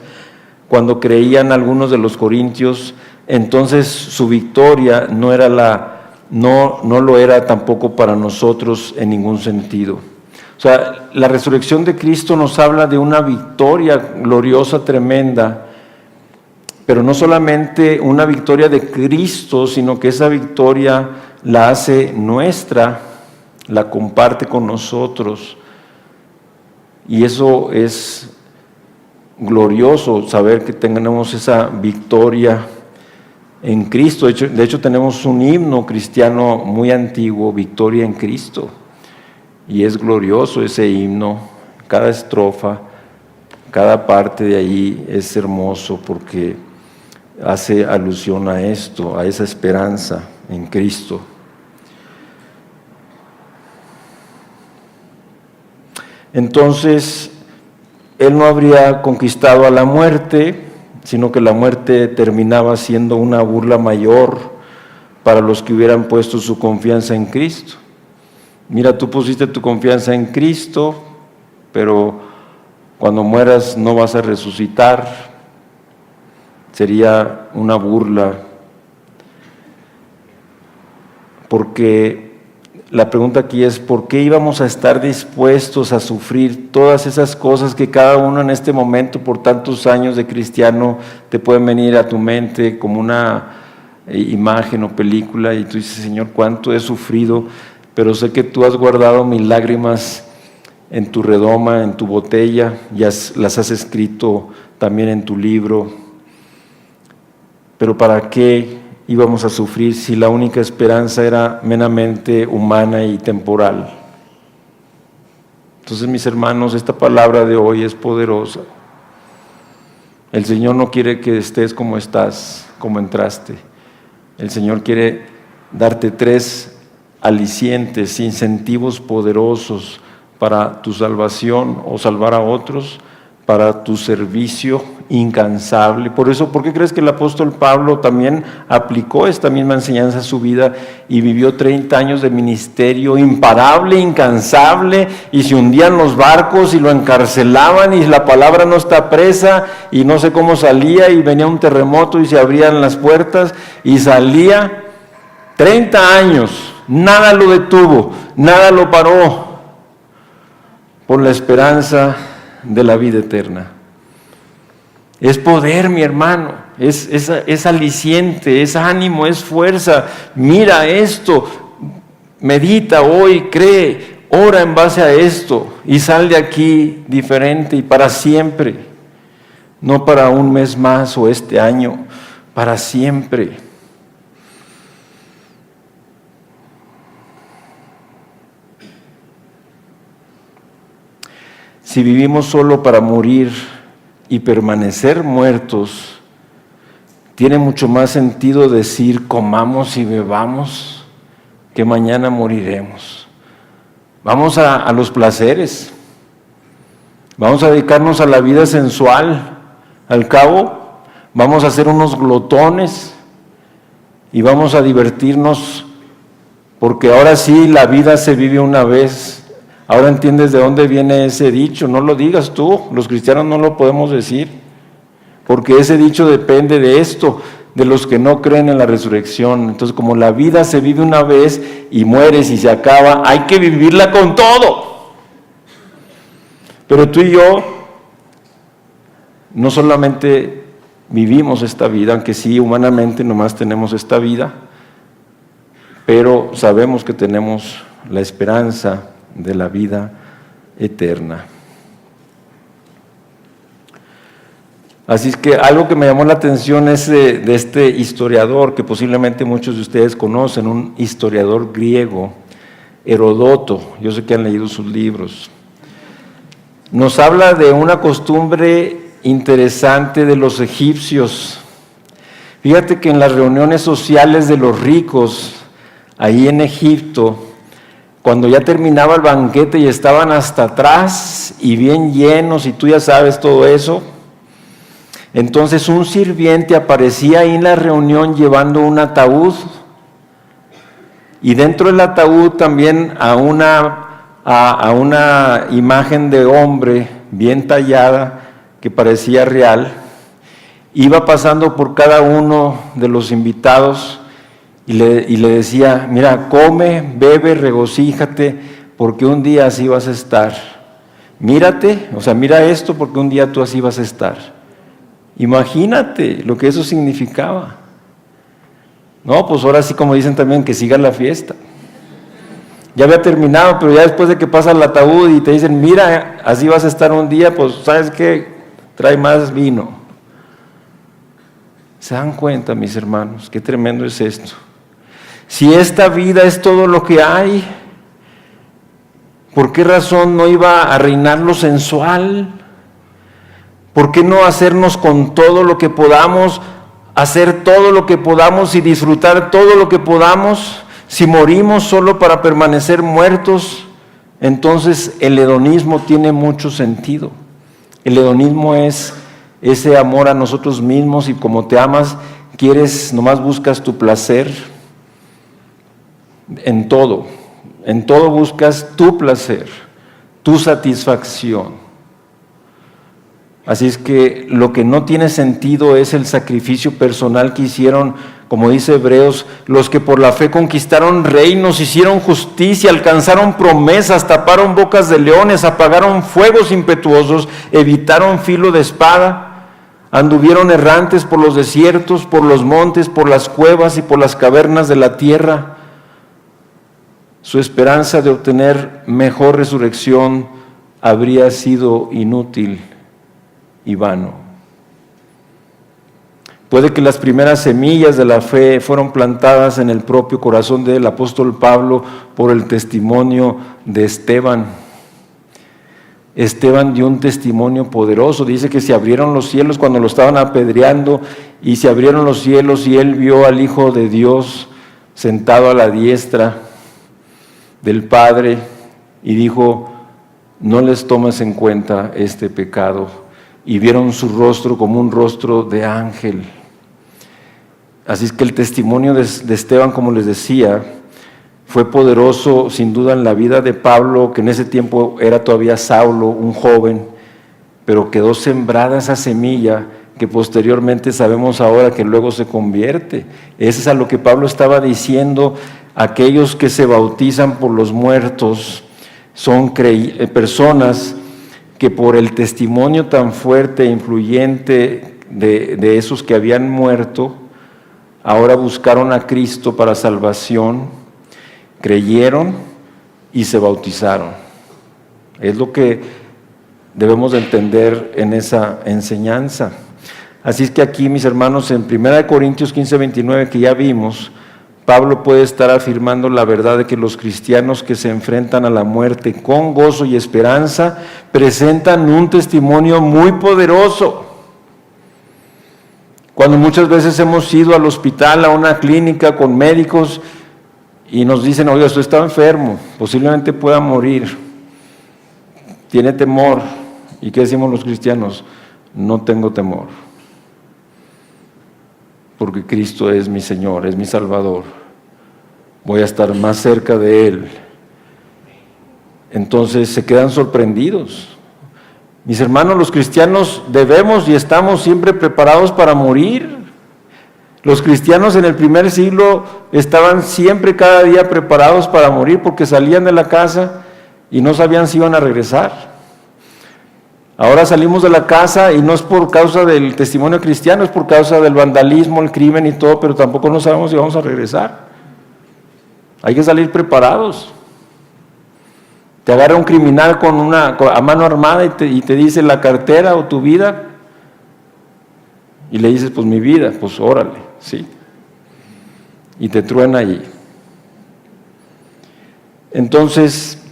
cuando creían algunos de los corintios, entonces su victoria no lo era tampoco para nosotros en ningún sentido. O sea, la resurrección de Cristo nos habla de una victoria gloriosa, tremenda, pero no solamente una victoria de Cristo, sino que esa victoria la hace nuestra, la comparte con nosotros, y eso es glorioso, saber que tenemos esa victoria en Cristo. De hecho tenemos un himno cristiano muy antiguo, Victoria en Cristo, y es glorioso ese himno. Cada estrofa, cada parte de ahí es hermoso porque hace alusión a esto, a esa esperanza en Cristo. Entonces, él no habría conquistado a la muerte, sino que la muerte terminaba siendo una burla mayor para los que hubieran puesto su confianza en Cristo. Mira, tú pusiste tu confianza en Cristo, pero cuando mueras no vas a resucitar. Sería una burla, porque la pregunta aquí es: ¿por qué íbamos a estar dispuestos a sufrir todas esas cosas que cada uno en este momento, por tantos años de cristiano, te pueden venir a tu mente como una imagen o película, y tú dices: Señor, cuánto he sufrido, pero sé que tú has guardado mis lágrimas en tu redoma, en tu botella, y las has escrito también en tu libro? Pero ¿para qué íbamos a sufrir si la única esperanza era meramente humana y temporal? Entonces, mis hermanos, esta palabra de hoy es poderosa. El Señor no quiere que estés como estás, como entraste. El Señor quiere darte 3 alicientes, incentivos poderosos para tu salvación o salvar a otros, para tu servicio incansable. Por eso, ¿por qué crees que el apóstol Pablo también aplicó esta misma enseñanza a su vida y vivió 30 años de ministerio imparable, incansable, y se hundían los barcos y lo encarcelaban y la palabra no está presa y no sé cómo salía, y venía un terremoto y se abrían las puertas y salía? 30 años, nada lo detuvo, nada lo paró, por la esperanza de la vida eterna. Es poder, mi hermano, es aliciente, es ánimo, es fuerza. Mira esto, medita hoy, cree, ora en base a esto y sal de aquí diferente y para siempre. No para un mes más o este año, para siempre. Si vivimos solo para morir y permanecer muertos, tiene mucho más sentido decir: comamos y bebamos, que mañana moriremos. Vamos a los placeres, vamos a dedicarnos a la vida sensual. Al cabo, vamos a ser unos glotones y vamos a divertirnos, porque ahora sí la vida se vive una vez. Ahora entiendes de dónde viene ese dicho. No lo digas tú, los cristianos no lo podemos decir, porque ese dicho depende de esto, de los que no creen en la resurrección. Entonces, como la vida se vive una vez y mueres y se acaba, hay que vivirla con todo. Pero tú y yo no solamente vivimos esta vida, aunque sí humanamente nomás tenemos esta vida, pero sabemos que tenemos la esperanza de la vida eterna. Así es que algo que me llamó la atención es de este historiador que posiblemente muchos de ustedes conocen, un historiador griego, Heródoto. Yo sé que han leído sus libros. nos habla de una costumbre interesante de los egipcios. Fíjate que en las reuniones sociales de los ricos, ahí en Egipto, cuando ya terminaba el banquete y estaban hasta atrás y bien llenos, y tú ya sabes todo eso, entonces un sirviente aparecía ahí en la reunión llevando un ataúd, y dentro del ataúd también a una imagen de hombre bien tallada que parecía real. Iba pasando por cada uno de los invitados y le decía: mira, come, bebe, regocíjate, porque un día así vas a estar. Mírate, o sea, mira esto, porque un día tú así vas a estar. Imagínate lo que eso significaba. No, pues ahora sí, como dicen también, que siga la fiesta. Ya había terminado, pero ya después de que pasa el ataúd y te dicen: mira, así vas a estar un día, pues ¿sabes qué? Trae más vino. ¿Se dan cuenta, mis hermanos? Qué tremendo es esto. Si esta vida es todo lo que hay, ¿por qué razón no iba a reinar lo sensual? ¿Por qué no hacernos con todo lo que podamos, hacer todo lo que podamos y disfrutar todo lo que podamos? Si morimos solo para permanecer muertos, entonces el hedonismo tiene mucho sentido. El hedonismo es ese amor a nosotros mismos, y como te amas, nomás buscas tu placer en todo buscas tu placer, tu satisfacción. Así es que lo que no tiene sentido es el sacrificio personal que hicieron, como dice Hebreos, los que por la fe conquistaron reinos, hicieron justicia, alcanzaron promesas, taparon bocas de leones, apagaron fuegos impetuosos, evitaron filo de espada. Anduvieron errantes por los desiertos, por los montes, por las cuevas y por las cavernas de la tierra. Su esperanza de obtener mejor resurrección habría sido inútil y vano. Puede que las primeras semillas de la fe fueron plantadas en el propio corazón del apóstol Pablo por el testimonio de Esteban. Esteban dio un testimonio poderoso. Dice que se abrieron los cielos cuando lo estaban apedreando, y se abrieron los cielos y él vio al Hijo de Dios sentado a la diestra del Padre, y dijo: no les tomes en cuenta este pecado. Y vieron su rostro como un rostro de ángel. Así es que el testimonio de Esteban, como les decía, fue poderoso sin duda en la vida de Pablo, que en ese tiempo era todavía Saulo, un joven, pero quedó sembrada esa semilla que posteriormente sabemos ahora que luego se convierte. Eso es a lo que Pablo estaba diciendo: aquellos que se bautizan por los muertos son personas que por el testimonio tan fuerte e influyente de esos que habían muerto, ahora buscaron a Cristo para salvación, creyeron y se bautizaron. Es lo que debemos de entender en esa enseñanza. Así es que aquí, mis hermanos, en 1 Corintios 15:29, que ya vimos, Pablo puede estar afirmando la verdad de que los cristianos que se enfrentan a la muerte con gozo y esperanza presentan un testimonio muy poderoso. Cuando muchas veces hemos ido al hospital, a una clínica con médicos, y nos dicen: oiga, usted está enfermo, posiblemente pueda morir, tiene temor. ¿Y qué decimos los cristianos? No tengo temor, porque Cristo es mi Señor, es mi Salvador. Voy a estar más cerca de Él. Entonces se quedan sorprendidos. Mis hermanos, los cristianos debemos y estamos siempre preparados para morir. Los cristianos en el primer siglo estaban siempre, cada día, preparados para morir, porque salían de la casa y no sabían si iban a regresar. Ahora salimos de la casa y no es por causa del testimonio cristiano, es por causa del vandalismo, el crimen y todo, pero tampoco no sabemos si vamos a regresar. Hay que salir preparados. Te agarra un criminal a mano armada y te dice la cartera o tu vida, y le dices: pues mi vida, pues órale, sí. Y te truena allí. Entonces,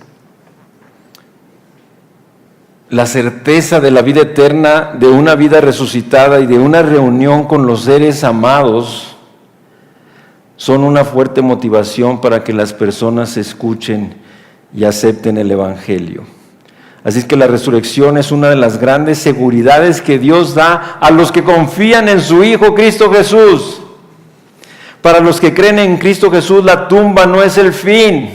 la certeza de la vida eterna, de una vida resucitada y de una reunión con los seres amados son una fuerte motivación para que las personas escuchen y acepten el Evangelio. Así es que la resurrección es una de las grandes seguridades que Dios da a los que confían en su Hijo Cristo Jesús. Para los que creen en Cristo Jesús, la tumba no es el fin.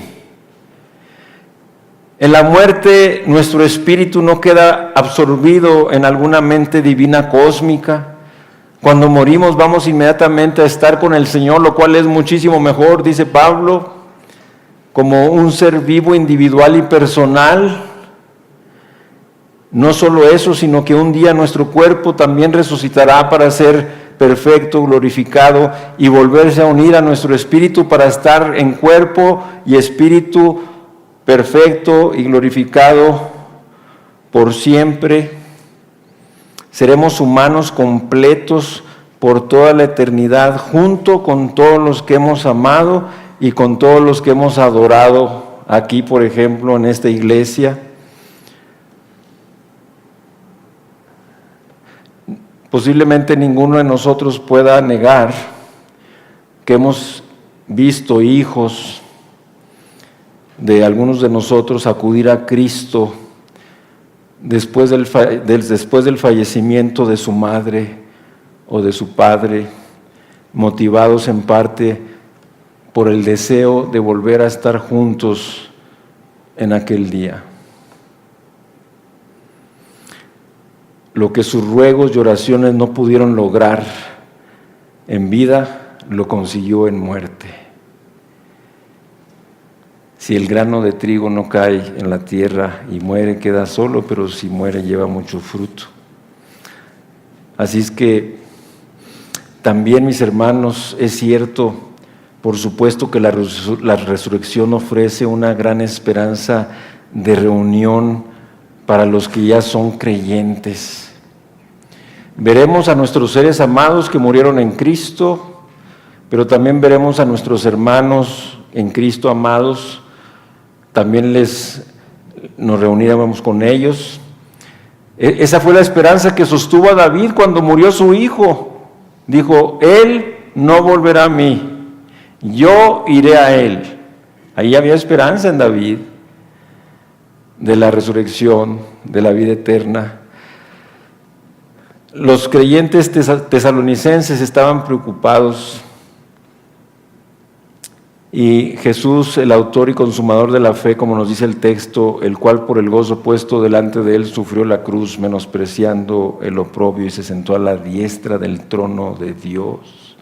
En la muerte, nuestro espíritu no queda absorbido en alguna mente divina cósmica. Cuando morimos, vamos inmediatamente a estar con el Señor, lo cual es muchísimo mejor, dice Pablo, como un ser vivo, individual y personal. No solo eso, sino que un día nuestro cuerpo también resucitará para ser perfecto, glorificado y volverse a unir a nuestro espíritu para estar en cuerpo y espíritu perfecto y glorificado por siempre. Seremos humanos completos por toda la eternidad, junto con todos los que hemos amado y con todos los que hemos adorado aquí, por ejemplo, en esta iglesia. Posiblemente ninguno de nosotros pueda negar que hemos visto hijos de algunos de nosotros acudir a Cristo después del fallecimiento de su madre o de su padre, motivados en parte por el deseo de volver a estar juntos en aquel día. Lo que sus ruegos y oraciones no pudieron lograr en vida, lo consiguió en muerte. Si el grano de trigo no cae en la tierra y muere, queda solo, pero si muere lleva mucho fruto. Así es que también, mis hermanos, es cierto, por supuesto que la resurrección ofrece una gran esperanza de reunión para los que ya son creyentes. Veremos a nuestros seres amados que murieron en Cristo, pero también veremos a nuestros hermanos en Cristo amados, también nos reuniremos con ellos. Esa fue la esperanza que sostuvo a David cuando murió su hijo. Dijo, él no volverá a mí, yo iré a él. Ahí había esperanza en David de la resurrección, de la vida eterna. Los creyentes tesalonicenses estaban preocupados y Jesús, el autor y consumador de la fe, como nos dice el texto, el cual por el gozo puesto delante de él sufrió la cruz, menospreciando el oprobio, y se sentó a la diestra del trono de Dios.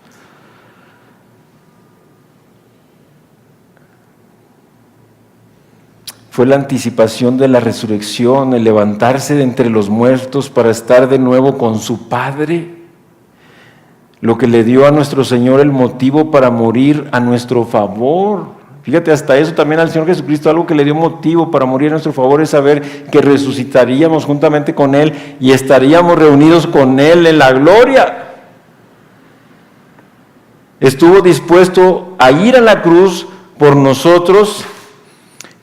Fue la anticipación de la resurrección, el levantarse de entre los muertos para estar de nuevo con su Padre, lo que le dio a nuestro Señor el motivo para morir a nuestro favor. Fíjate, hasta eso también al Señor Jesucristo, algo que le dio motivo para morir a nuestro favor es saber que resucitaríamos juntamente con Él y estaríamos reunidos con Él en la gloria. Estuvo dispuesto a ir a la cruz por nosotros,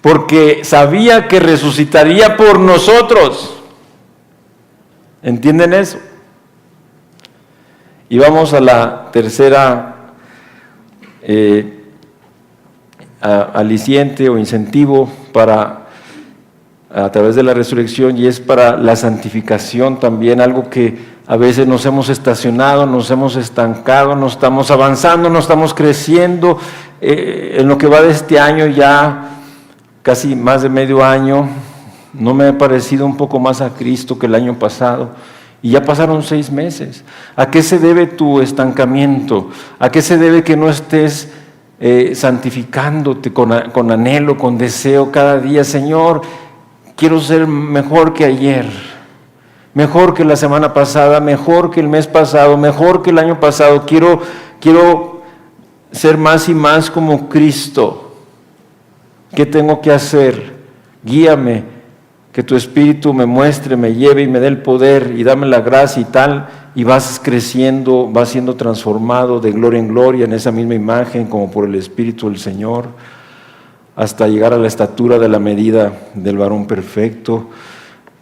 porque sabía que resucitaría por nosotros. ¿Entienden eso? Y vamos a la tercera aliciente o incentivo a través de la resurrección, y es para la santificación también, algo que a veces nos hemos estacionado, nos hemos estancado, no estamos avanzando, no estamos creciendo. En lo que va de este año, ya casi más de medio año, no me he parecido un poco más a Cristo que el año pasado. Y ya pasaron 6 meses. ¿A qué se debe tu estancamiento? ¿A qué se debe que no estés santificándote con anhelo, con deseo cada día? Señor, quiero ser mejor que ayer, mejor que la semana pasada, mejor que el mes pasado, mejor que el año pasado. Quiero ser más y más como Cristo. ¿Qué tengo que hacer? Guíame. Que tu Espíritu me muestre, me lleve y me dé el poder y dame la gracia y tal, y vas creciendo, vas siendo transformado de gloria en gloria en esa misma imagen como por el Espíritu del Señor, hasta llegar a la estatura de la medida del varón perfecto,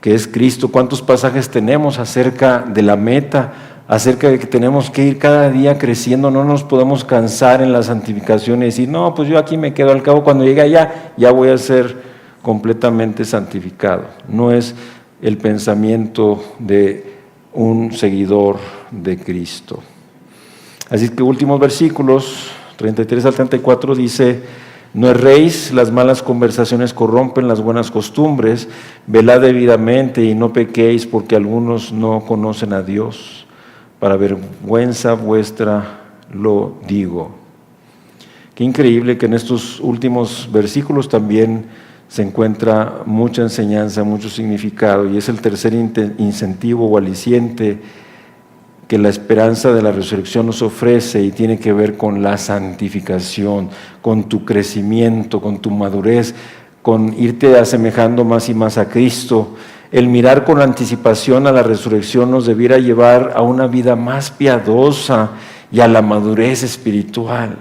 que es Cristo. ¿Cuántos pasajes tenemos acerca de la meta, acerca de que tenemos que ir cada día creciendo? No nos podemos cansar en la santificación y decir, no, pues yo aquí me quedo, al cabo cuando llegue allá ya voy a ser completamente santificado. No es el pensamiento de un seguidor de Cristo. Así que últimos versículos, 33 al 34 dice: no erréis, las malas conversaciones corrompen las buenas costumbres, velad debidamente y no pequéis, porque algunos no conocen a Dios. Para vergüenza vuestra lo digo. Qué increíble que en estos últimos versículos también se encuentra mucha enseñanza, mucho significado, y es el tercer incentivo o aliciente que la esperanza de la resurrección nos ofrece, y tiene que ver con la santificación, con tu crecimiento, con tu madurez, con irte asemejando más y más a Cristo. El mirar con anticipación a la resurrección nos debiera llevar a una vida más piadosa y a la madurez espiritual.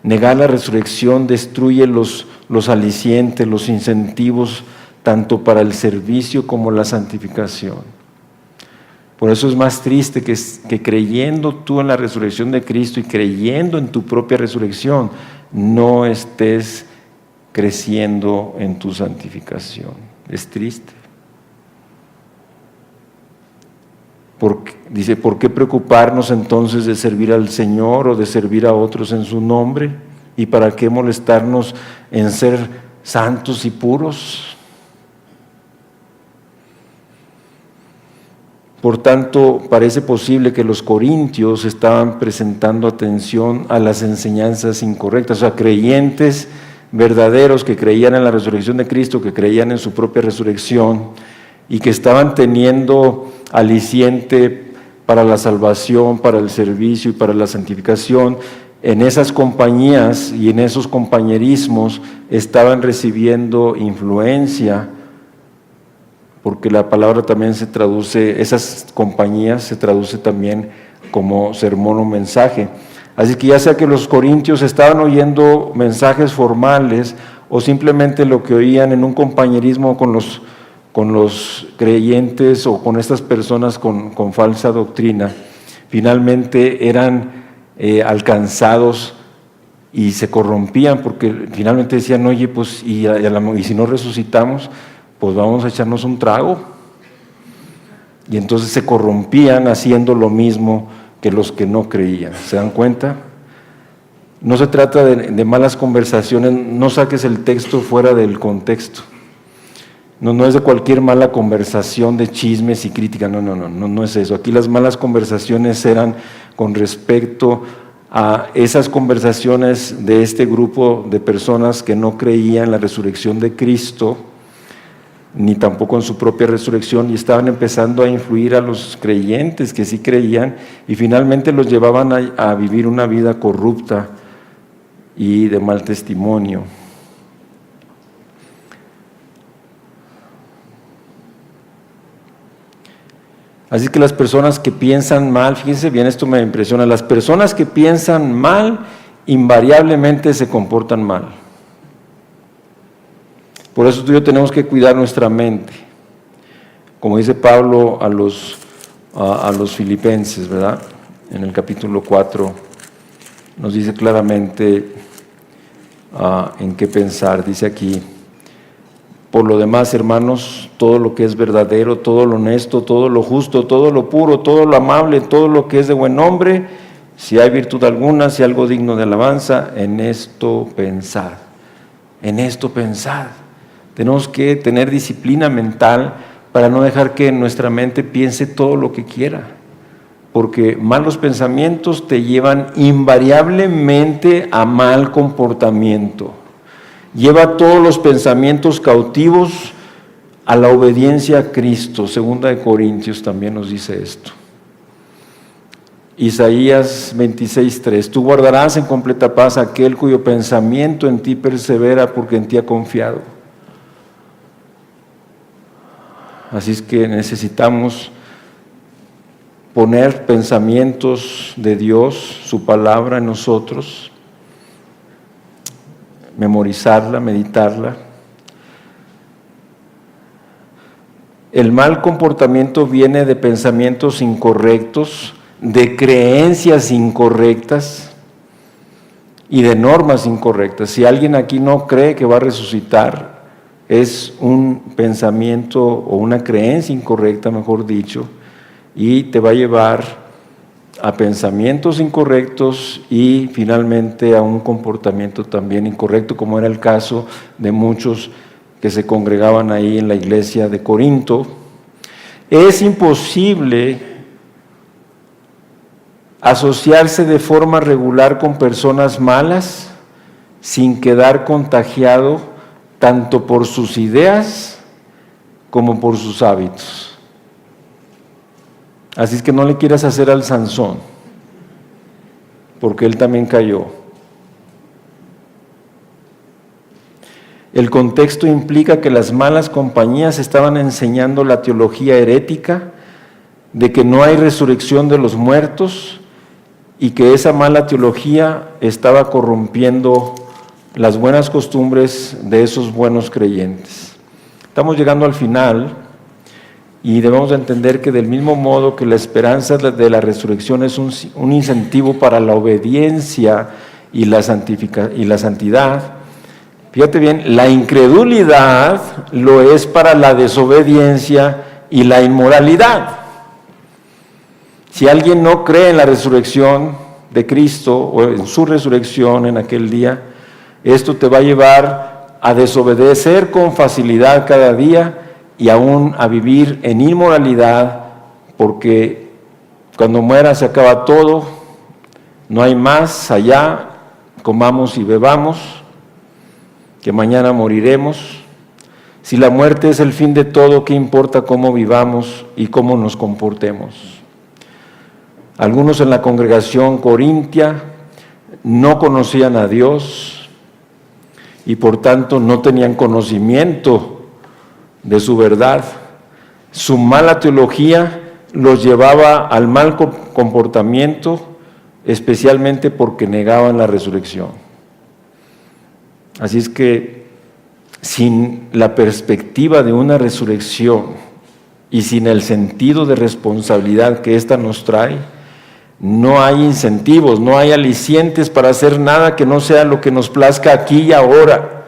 Negar la resurrección destruye los alicientes, los incentivos, tanto para el servicio como la santificación. Por eso es más triste que creyendo tú en la resurrección de Cristo y creyendo en tu propia resurrección, no estés creciendo en tu santificación. Es triste. Dice, ¿por qué preocuparnos entonces de servir al Señor o de servir a otros en su nombre? ¿Y para qué molestarnos en ser santos y puros? Por tanto, parece posible que los corintios estaban prestando atención a las enseñanzas incorrectas, o sea, creyentes verdaderos que creían en la resurrección de Cristo, que creían en su propia resurrección y que estaban teniendo aliciente para la salvación, para el servicio y para la santificación. En esas compañías y en esos compañerismos estaban recibiendo influencia, porque la palabra también se traduce, esas compañías se traduce también como sermón o mensaje. Así que ya sea que los corintios estaban oyendo mensajes formales o simplemente lo que oían en un compañerismo con los creyentes o con estas personas con falsa doctrina, finalmente eran alcanzados y se corrompían, porque finalmente decían, oye, pues y si no resucitamos, pues vamos a echarnos un trago. Y entonces se corrompían haciendo lo mismo que los que no creían. ¿Se dan cuenta? No se trata de malas conversaciones, no saques el texto fuera del contexto. No es de cualquier mala conversación de chismes y crítica, no es eso. Aquí las malas conversaciones eran con respecto a esas conversaciones de este grupo de personas que no creían en la resurrección de Cristo, ni tampoco en su propia resurrección, y estaban empezando a influir a los creyentes que sí creían, y finalmente los llevaban a vivir una vida corrupta y de mal testimonio. Así que las personas que piensan mal, fíjense bien, esto me impresiona, las personas que piensan mal invariablemente se comportan mal. Por eso tú y yo tenemos que cuidar nuestra mente, como dice Pablo a los filipenses, ¿verdad? En el capítulo 4 nos dice claramente en qué pensar. Dice aquí: por lo demás, hermanos, todo lo que es verdadero, todo lo honesto, todo lo justo, todo lo puro, todo lo amable, todo lo que es de buen nombre, si hay virtud alguna, si algo digno de alabanza, en esto pensad. En esto pensad. Tenemos que tener disciplina mental para no dejar que nuestra mente piense todo lo que quiera, porque malos pensamientos te llevan invariablemente a mal comportamiento. Lleva todos los pensamientos cautivos a la obediencia a Cristo. 2 Corintios también nos dice esto. Isaías 26:3: tú guardarás en completa paz aquel cuyo pensamiento en ti persevera, porque en ti ha confiado. Así es que necesitamos poner pensamientos de Dios, su palabra en nosotros, memorizarla, meditarla. el mal comportamiento viene de pensamientos incorrectos, de creencias incorrectas y de normas incorrectas. Si alguien aquí no cree que va a resucitar, es un pensamiento o una creencia incorrecta, mejor dicho, y te va a llevar a pensamientos incorrectos y finalmente a un comportamiento también incorrecto, como era el caso de muchos que se congregaban ahí en la iglesia de Corinto. Es imposible asociarse de forma regular con personas malas sin quedar contagiado tanto por sus ideas como por sus hábitos. Así es que no le quieras hacer al Sansón, porque él también cayó. El contexto implica que las malas compañías estaban enseñando la teología herética de que no hay resurrección de los muertos y que esa mala teología estaba corrompiendo las buenas costumbres de esos buenos creyentes. Estamos llegando al final y debemos entender que del mismo modo que la esperanza de la resurrección es un incentivo para la obediencia y la santidad, fíjate bien, la incredulidad lo es para la desobediencia y la inmoralidad. Si alguien no cree en la resurrección de Cristo o en su resurrección en aquel día, esto te va a llevar a desobedecer con facilidad cada día y aún a vivir en inmoralidad, porque cuando muera se acaba todo, no hay más allá, comamos y bebamos, que mañana moriremos. Si la muerte es el fin de todo, ¿qué importa cómo vivamos y cómo nos comportemos? Algunos en la congregación corintia no conocían a Dios y por tanto no tenían conocimiento de su verdad. Su mala teología los llevaba al mal comportamiento, especialmente porque negaban la resurrección. Así es que sin la perspectiva de una resurrección y sin el sentido de responsabilidad que ésta nos trae, no hay incentivos, no hay alicientes para hacer nada que no sea lo que nos plazca aquí y ahora.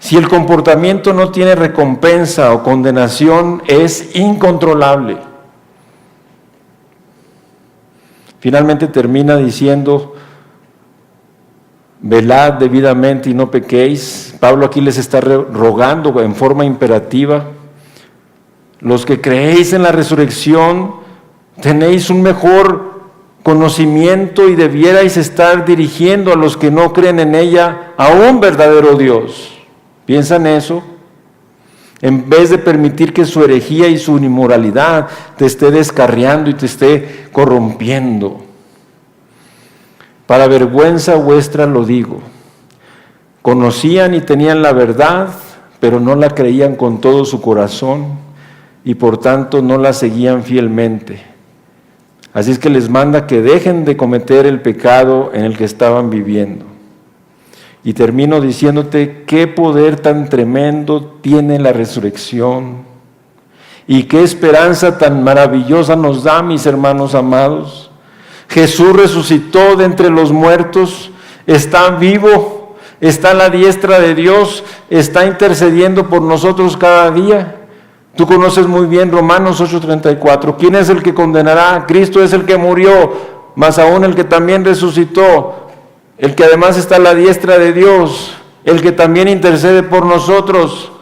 Si el comportamiento no tiene recompensa o condenación, es incontrolable. Finalmente termina diciendo: velad debidamente y no pequéis. Pablo aquí les está rogando en forma imperativa: los que creéis en la resurrección tenéis un mejor conocimiento y debierais estar dirigiendo a los que no creen en ella a un verdadero Dios. ¿Piensa en eso? En vez de permitir que su herejía y su inmoralidad te esté descarriando y te esté corrompiendo. Para vergüenza vuestra lo digo. Conocían y tenían la verdad, pero no la creían con todo su corazón y por tanto no la seguían fielmente. Así es que les manda que dejen de cometer el pecado en el que estaban viviendo. Y termino diciéndote qué poder tan tremendo tiene la resurrección y qué esperanza tan maravillosa nos da, mis hermanos amados. Jesús resucitó de entre los muertos, está vivo, está a la diestra de Dios, está intercediendo por nosotros cada día. Tú conoces muy bien Romanos 8:34. ¿Quién es el que condenará? Cristo es el que murió, más aún el que también resucitó, el que además está a la diestra de Dios, el que también intercede por nosotros.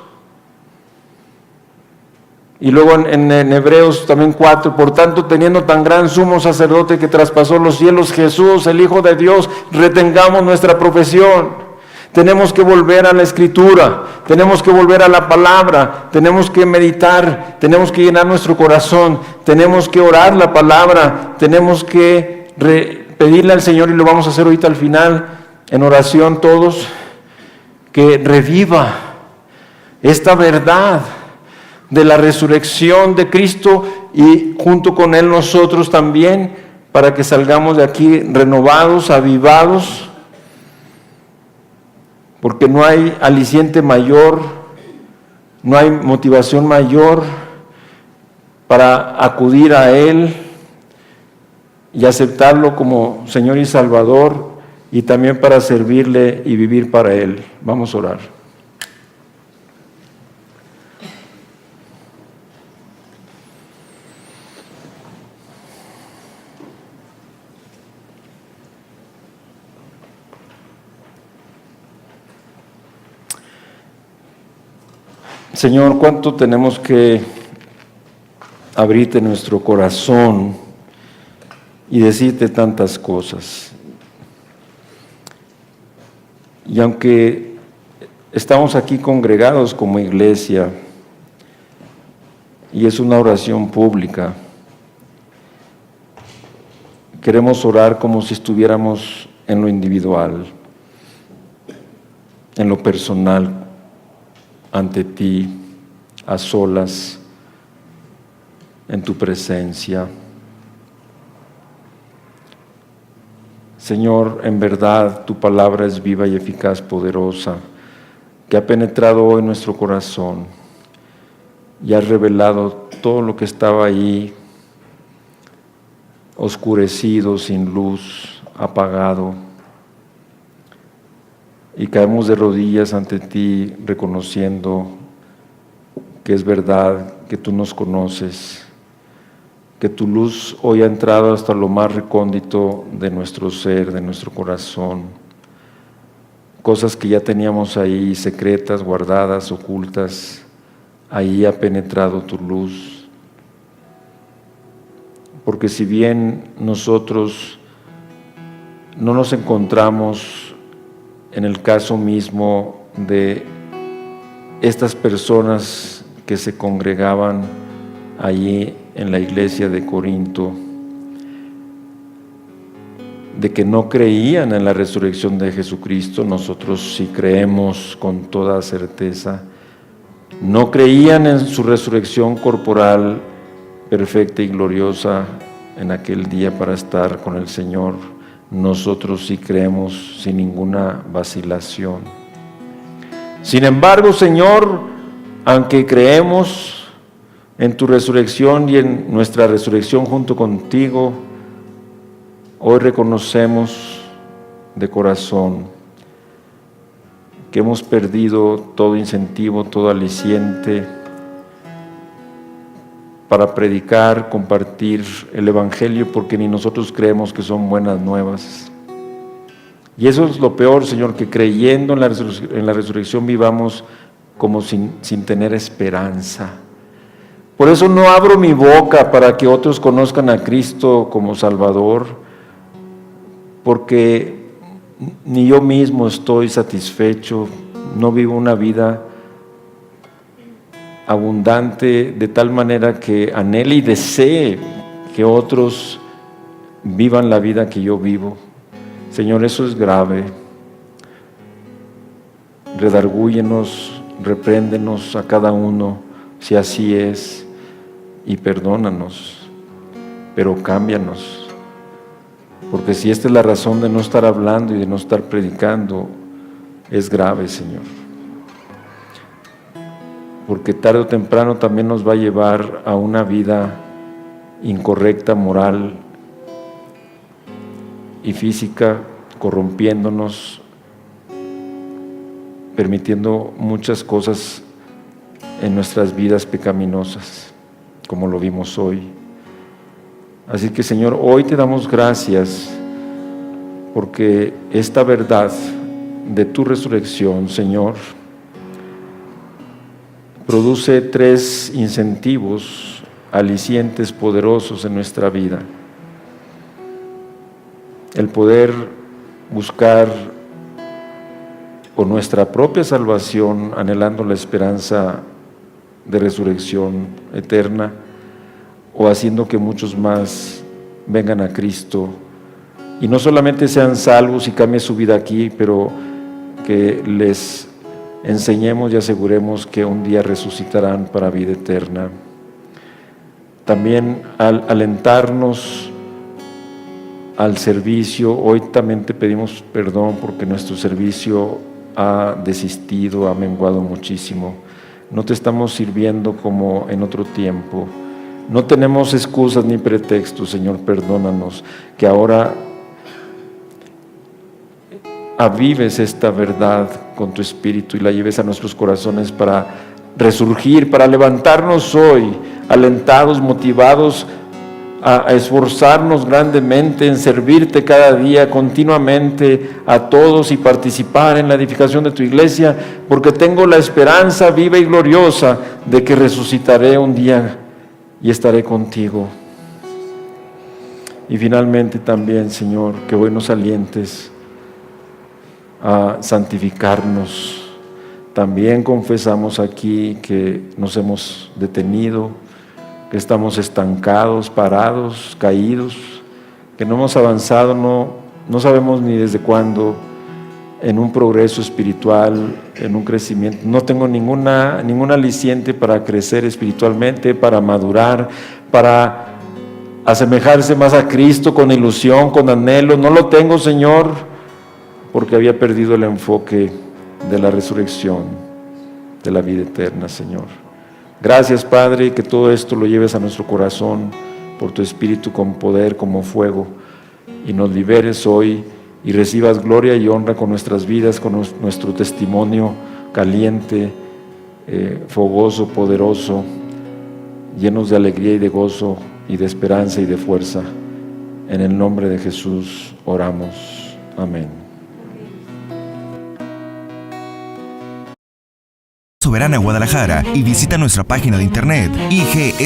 Y luego en Hebreos también 4, por tanto, teniendo tan gran sumo sacerdote que traspasó los cielos, Jesús, el Hijo de Dios, retengamos nuestra profesión. Tenemos que volver a la Escritura, tenemos que volver a la palabra, tenemos que meditar, tenemos que llenar nuestro corazón, tenemos que orar la palabra, tenemos que pedirle al Señor, y lo vamos a hacer ahorita al final, en oración todos, que reviva esta verdad de la resurrección de Cristo y junto con Él nosotros también, para que salgamos de aquí renovados, avivados, porque no hay aliciente mayor, no hay motivación mayor para acudir a Él y aceptarlo como Señor y Salvador, y también para servirle y vivir para Él. Vamos a orar. Señor, ¿cuánto tenemos que abrirte nuestro corazón y decirte tantas cosas? Y aunque estamos aquí congregados como iglesia y es una oración pública, queremos orar como si estuviéramos en lo individual, en lo personal, ante ti, a solas, en tu presencia. Señor, en verdad tu palabra es viva y eficaz, poderosa, que ha penetrado hoy nuestro corazón y ha revelado todo lo que estaba ahí, oscurecido, sin luz, apagado. Y caemos de rodillas ante ti, reconociendo que es verdad, que tú nos conoces, que tu luz hoy ha entrado hasta lo más recóndito de nuestro ser, de nuestro corazón. Cosas que ya teníamos ahí, secretas, guardadas, ocultas, ahí ha penetrado tu luz. Porque si bien nosotros no nos encontramos en el caso mismo de estas personas que se congregaban allí en la iglesia de Corinto, de que no creían en la resurrección de Jesucristo, nosotros sí creemos con toda certeza. No creían en su resurrección corporal perfecta y gloriosa en aquel día para estar con el Señor. Nosotros sí creemos sin ninguna vacilación. Sin embargo, Señor, aunque creemos en tu resurrección y en nuestra resurrección junto contigo, hoy reconocemos de corazón que hemos perdido todo incentivo, todo aliciente para predicar, compartir el Evangelio, porque ni nosotros creemos que son buenas nuevas. Y eso es lo peor, Señor, que creyendo en la resurrección vivamos como sin tener esperanza. Por eso no abro mi boca para que otros conozcan a Cristo como Salvador, porque ni yo mismo estoy satisfecho, no vivo una vida abundante de tal manera que anhele y desee que otros vivan la vida que yo vivo. Señor, eso es grave. Redargúyenos, repréndenos a cada uno si así es y perdónanos, pero cámbianos, porque si esta es la razón de no estar hablando y de no estar predicando, es grave, Señor. Porque tarde o temprano también nos va a llevar a una vida incorrecta, moral y física, corrompiéndonos, permitiendo muchas cosas en nuestras vidas pecaminosas, como lo vimos hoy. Así que, Señor, hoy te damos gracias porque esta verdad de tu resurrección, Señor, produce 3 incentivos alicientes poderosos en nuestra vida. El poder buscar por nuestra propia salvación, anhelando la esperanza de resurrección eterna, o haciendo que muchos más vengan a Cristo y no solamente sean salvos y cambien su vida aquí, pero que les enseñemos y aseguremos que un día resucitarán para vida eterna. También al alentarnos al servicio, hoy también te pedimos perdón porque nuestro servicio ha menguado muchísimo. No te estamos sirviendo como en otro tiempo, No tenemos excusas ni pretextos, Señor, perdónanos, que ahora avives esta verdad con tu Espíritu y la lleves a nuestros corazones para resurgir, para levantarnos hoy, alentados, motivados a esforzarnos grandemente en servirte cada día, continuamente a todos y participar en la edificación de tu iglesia, porque tengo la esperanza viva y gloriosa de que resucitaré un día y estaré contigo. Y finalmente también, Señor, que hoy nos alientes a santificarnos. También confesamos aquí que nos hemos detenido, que estamos estancados, parados, caídos, que no hemos avanzado, no sabemos ni desde cuándo en un progreso espiritual, en un crecimiento. No tengo ningún aliciente para crecer espiritualmente, para madurar, para asemejarse más a Cristo con ilusión, con anhelo. No lo tengo, Señor, porque había perdido el enfoque de la resurrección, de la vida eterna, Señor. Gracias, Padre, que todo esto lo lleves a nuestro corazón por tu Espíritu con poder como fuego, y nos liberes hoy y recibas gloria y honra con nuestras vidas, con nuestro testimonio caliente, fogoso, poderoso, llenos de alegría y de gozo y de esperanza y de fuerza. En el nombre de Jesús oramos. Amén. Soberana Guadalajara y visita nuestra página de internet igsg.org.mx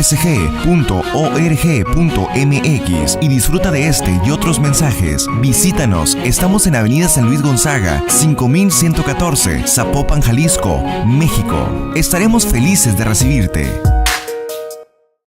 y disfruta de este y otros mensajes. Visítanos, estamos en Avenida San Luis Gonzaga, 5114, Zapopan, Jalisco, México. Estaremos felices de recibirte.